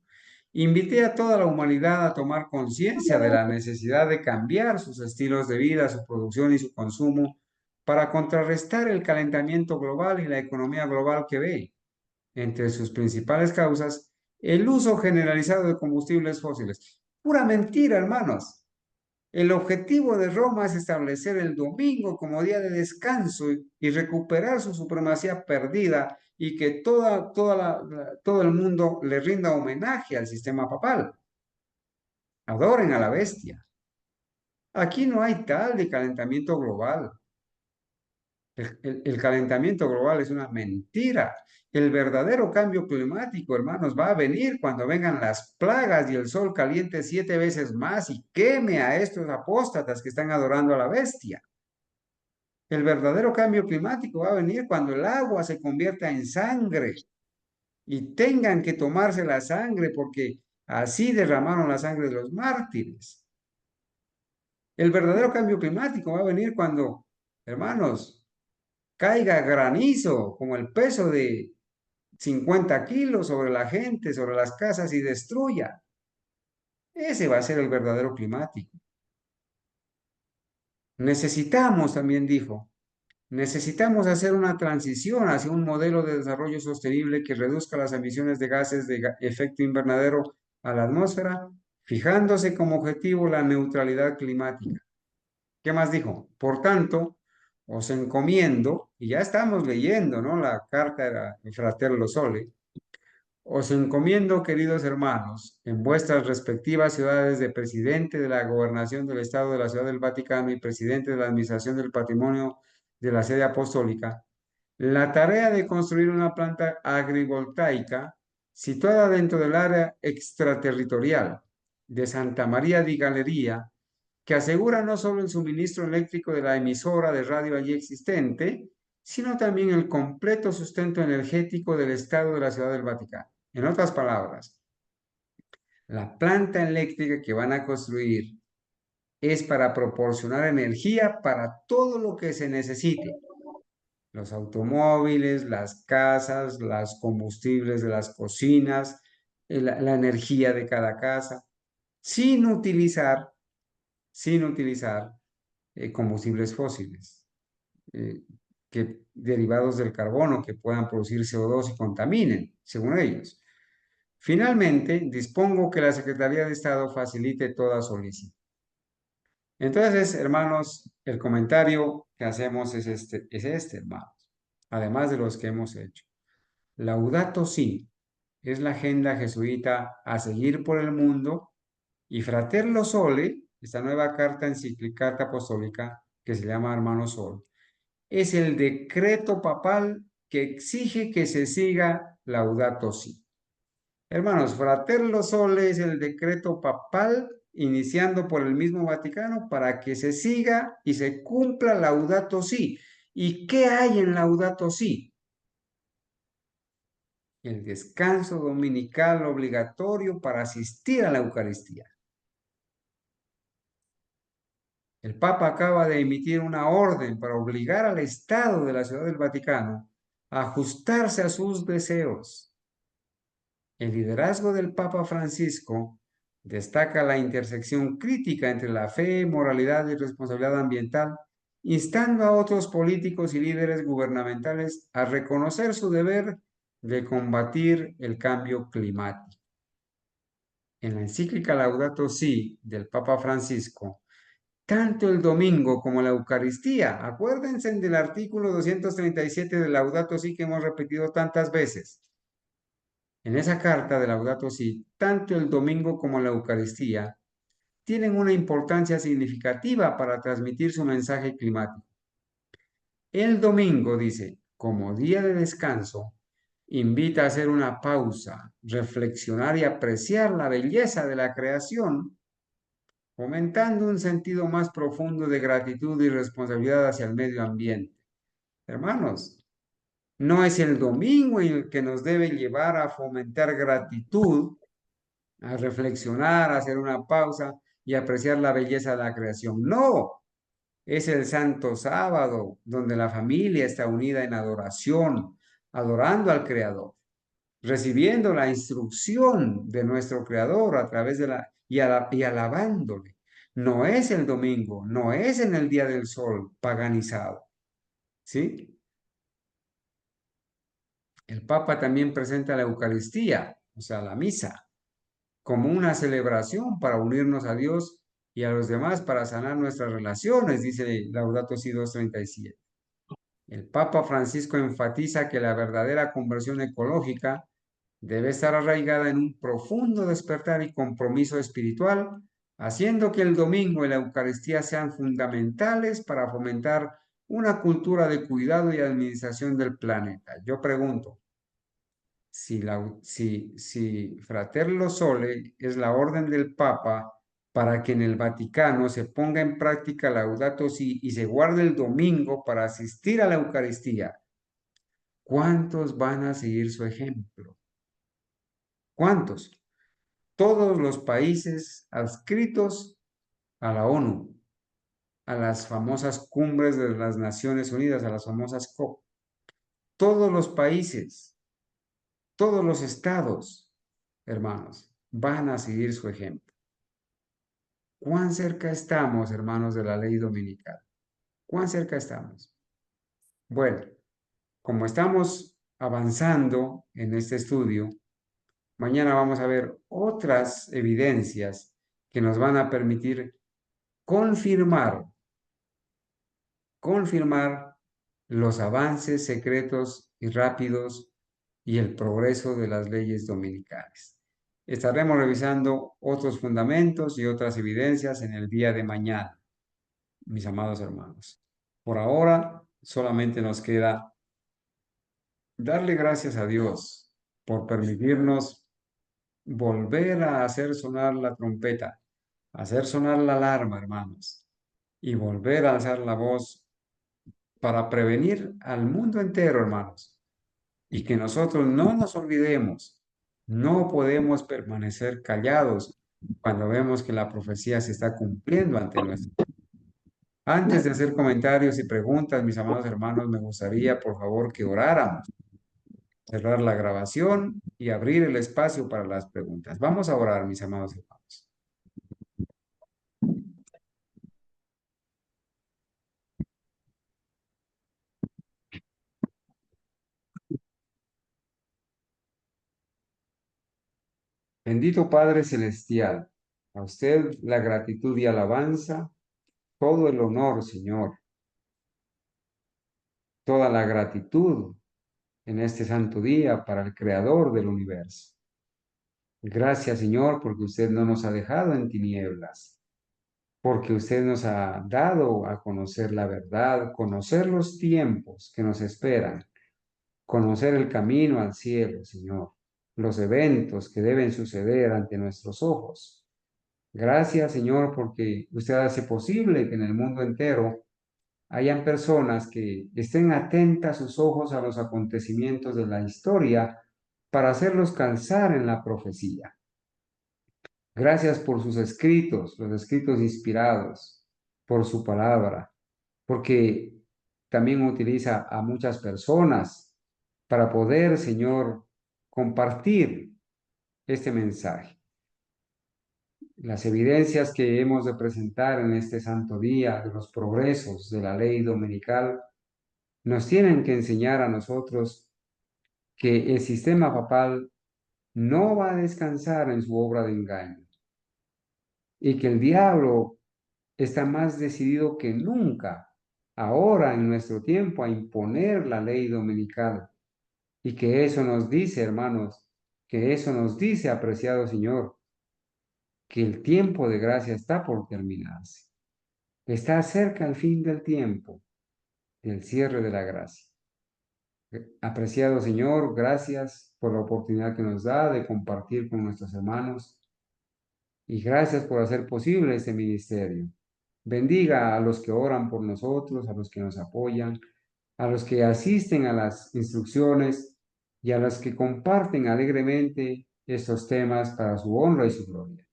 invité a toda la humanidad a tomar conciencia de la necesidad de cambiar sus estilos de vida, su producción y su consumo para contrarrestar el calentamiento global y la economía global que ve, entre sus principales causas, el uso generalizado de combustibles fósiles. Pura mentira, hermanos. El objetivo de Roma es establecer el domingo como día de descanso y recuperar su supremacía perdida y que todo el mundo le rinda homenaje al sistema papal. Adoren a la bestia. Aquí no hay tal de calentamiento global. El calentamiento global es una mentira. El verdadero cambio climático, hermanos, va a venir cuando vengan las plagas y el sol caliente 7 veces más y queme a estos apóstatas que están adorando a la bestia. El verdadero cambio climático va a venir cuando el agua se convierta en sangre y tengan que tomarse la sangre porque así derramaron la sangre de los mártires. El verdadero cambio climático va a venir cuando, hermanos, caiga granizo como el peso de 50 kilos sobre la gente, sobre las casas y destruya. Ese va a ser el verdadero climático. Necesitamos, también dijo, necesitamos hacer una transición hacia un modelo de desarrollo sostenible que reduzca las emisiones de gases de efecto invernadero a la atmósfera, fijándose como objetivo la neutralidad climática. ¿Qué más dijo? Por tanto, os encomiendo, y ya estamos leyendo, ¿no? La carta de Fratello Sole, os encomiendo, queridos hermanos, en vuestras respectivas ciudades de presidente de la gobernación del Estado de la Ciudad del Vaticano y presidente de la Administración del Patrimonio de la Sede Apostólica, la tarea de construir una planta agrivoltaica situada dentro del área extraterritorial de Santa María di Galleria, que asegura no solo el suministro eléctrico de la emisora de radio allí existente, sino también el completo sustento energético del Estado de la Ciudad del Vaticano. En otras palabras, la planta eléctrica que van a construir es para proporcionar energía para todo lo que se necesite. Los automóviles, las casas, los combustibles de las cocinas, la energía de cada casa, sin utilizar, combustibles fósiles, derivados del carbono que puedan producir CO2 y contaminen, según ellos. Finalmente, dispongo que la Secretaría de Estado facilite toda solicitud. Entonces, hermanos, el comentario que hacemos es este, hermanos, además de los que hemos hecho. Laudato Si es la agenda jesuita a seguir por el mundo y Fratello Sole, esta nueva carta encíclica, carta apostólica que se llama Hermano Sol, es el decreto papal que exige que se siga Laudato Si. Hermanos, Fratello Sole es el decreto papal iniciando por el mismo Vaticano para que se siga y se cumpla Laudato Si. ¿Y qué hay en Laudato Si? El descanso dominical obligatorio para asistir a la Eucaristía. El Papa acaba de emitir una orden para obligar al Estado de la Ciudad del Vaticano a ajustarse a sus deseos. El liderazgo del Papa Francisco destaca la intersección crítica entre la fe, moralidad y responsabilidad ambiental, instando a otros políticos y líderes gubernamentales a reconocer su deber de combatir el cambio climático. En la encíclica Laudato Si del Papa Francisco, tanto el domingo como la Eucaristía, acuérdense del artículo 237 de Laudato Si que hemos repetido tantas veces. En esa carta de Laudato Si, tanto el domingo como la Eucaristía tienen una importancia significativa para transmitir su mensaje climático. El domingo, dice, como día de descanso, invita a hacer una pausa, reflexionar y apreciar la belleza de la creación, fomentando un sentido más profundo de gratitud y responsabilidad hacia el medio ambiente. Hermanos, no es el domingo el que nos debe llevar a fomentar gratitud, a reflexionar, a hacer una pausa y apreciar la belleza de la creación. No, es el Santo Sábado, donde la familia está unida en adoración, adorando al Creador, recibiendo la instrucción de nuestro Creador a través de y alabándole. No es el domingo, no es en el día del sol paganizado, ¿sí? El Papa también presenta la Eucaristía, o sea, la misa, como una celebración para unirnos a Dios y a los demás para sanar nuestras relaciones, dice Laudato Si 237. El Papa Francisco enfatiza que la verdadera conversión ecológica debe estar arraigada en un profundo despertar y compromiso espiritual, haciendo que el domingo y la Eucaristía sean fundamentales para fomentar una cultura de cuidado y administración del planeta. Yo pregunto, si Fratello Sole es la orden del Papa para que en el Vaticano se ponga en práctica Laudato Si y se guarde el domingo para asistir a la Eucaristía, ¿cuántos van a seguir su ejemplo? ¿Cuántos? Todos los países adscritos a la ONU, a las famosas cumbres de las Naciones Unidas, a las famosas COP. Todos los países, todos los estados, hermanos, van a seguir su ejemplo. ¿Cuán cerca estamos, hermanos, de la ley dominical? ¿Cuán cerca estamos? Bueno, como estamos avanzando en este estudio, mañana vamos a ver otras evidencias que nos van a permitir confirmar los avances secretos y rápidos y el progreso de las leyes dominicales. Estaremos revisando otros fundamentos y otras evidencias en el día de mañana, mis amados hermanos. Por ahora, solamente nos queda darle gracias a Dios por permitirnos volver a hacer sonar la trompeta, hacer sonar la alarma, hermanos, y volver a alzar la voz para prevenir al mundo entero, hermanos, y que nosotros no nos olvidemos, no podemos permanecer callados cuando vemos que la profecía se está cumpliendo ante nosotros. Antes de hacer comentarios y preguntas, mis amados hermanos, me gustaría, por favor, que oráramos, cerrar la grabación y abrir el espacio para las preguntas. Vamos a orar, mis amados hermanos. Bendito Padre Celestial, a usted la gratitud y alabanza, todo el honor, Señor, toda la gratitud en este santo día para el Creador del universo. Gracias, Señor, porque usted no nos ha dejado en tinieblas, porque usted nos ha dado a conocer la verdad, conocer los tiempos que nos esperan, conocer el camino al cielo, Señor. los eventos que deben suceder ante nuestros ojos. Gracias, Señor, porque usted hace posible que en el mundo entero hayan personas que estén atentas sus ojos a los acontecimientos de la historia para hacerlos calzar en la profecía. Gracias por sus escritos, los escritos inspirados, por su palabra, porque también utiliza a muchas personas para poder, Señor, compartir este mensaje. Las evidencias que hemos de presentar en este santo día de los progresos de la ley dominical nos tienen que enseñar a nosotros que el sistema papal no va a descansar en su obra de engaño y que el diablo está más decidido que nunca ahora en nuestro tiempo a imponer la ley dominical. Y que eso nos dice, hermanos, que eso nos dice, apreciado Señor, que el tiempo de gracia está por terminarse. Está cerca el fin del tiempo, del cierre de la gracia. Apreciado Señor, gracias por la oportunidad que nos da de compartir con nuestros hermanos y gracias por hacer posible este ministerio. Bendiga a los que oran por nosotros, a los que nos apoyan, a los que asisten a las instrucciones y a los que comparten alegremente estos temas para su honra y su gloria.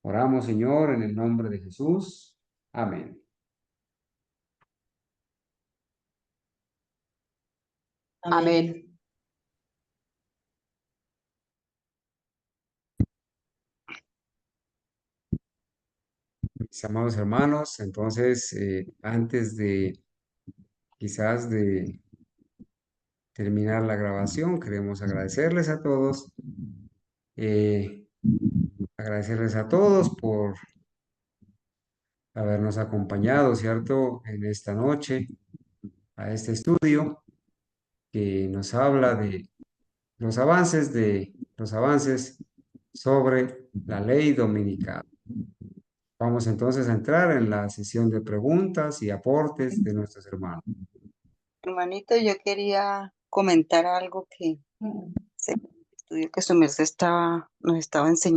Oramos, Señor, en el nombre de Jesús. Amén. Amén. Mis amados hermanos, entonces, antes de quizás de terminar la grabación, queremos agradecerles a todos por habernos acompañado, ¿cierto?, en esta noche a este estudio que nos habla de los avances sobre la ley dominical. Vamos entonces a entrar en la sesión de preguntas y aportes de nuestros hermanos. Hermanito, yo quería comentar algo que se estudio que su merced nos estaba enseñando.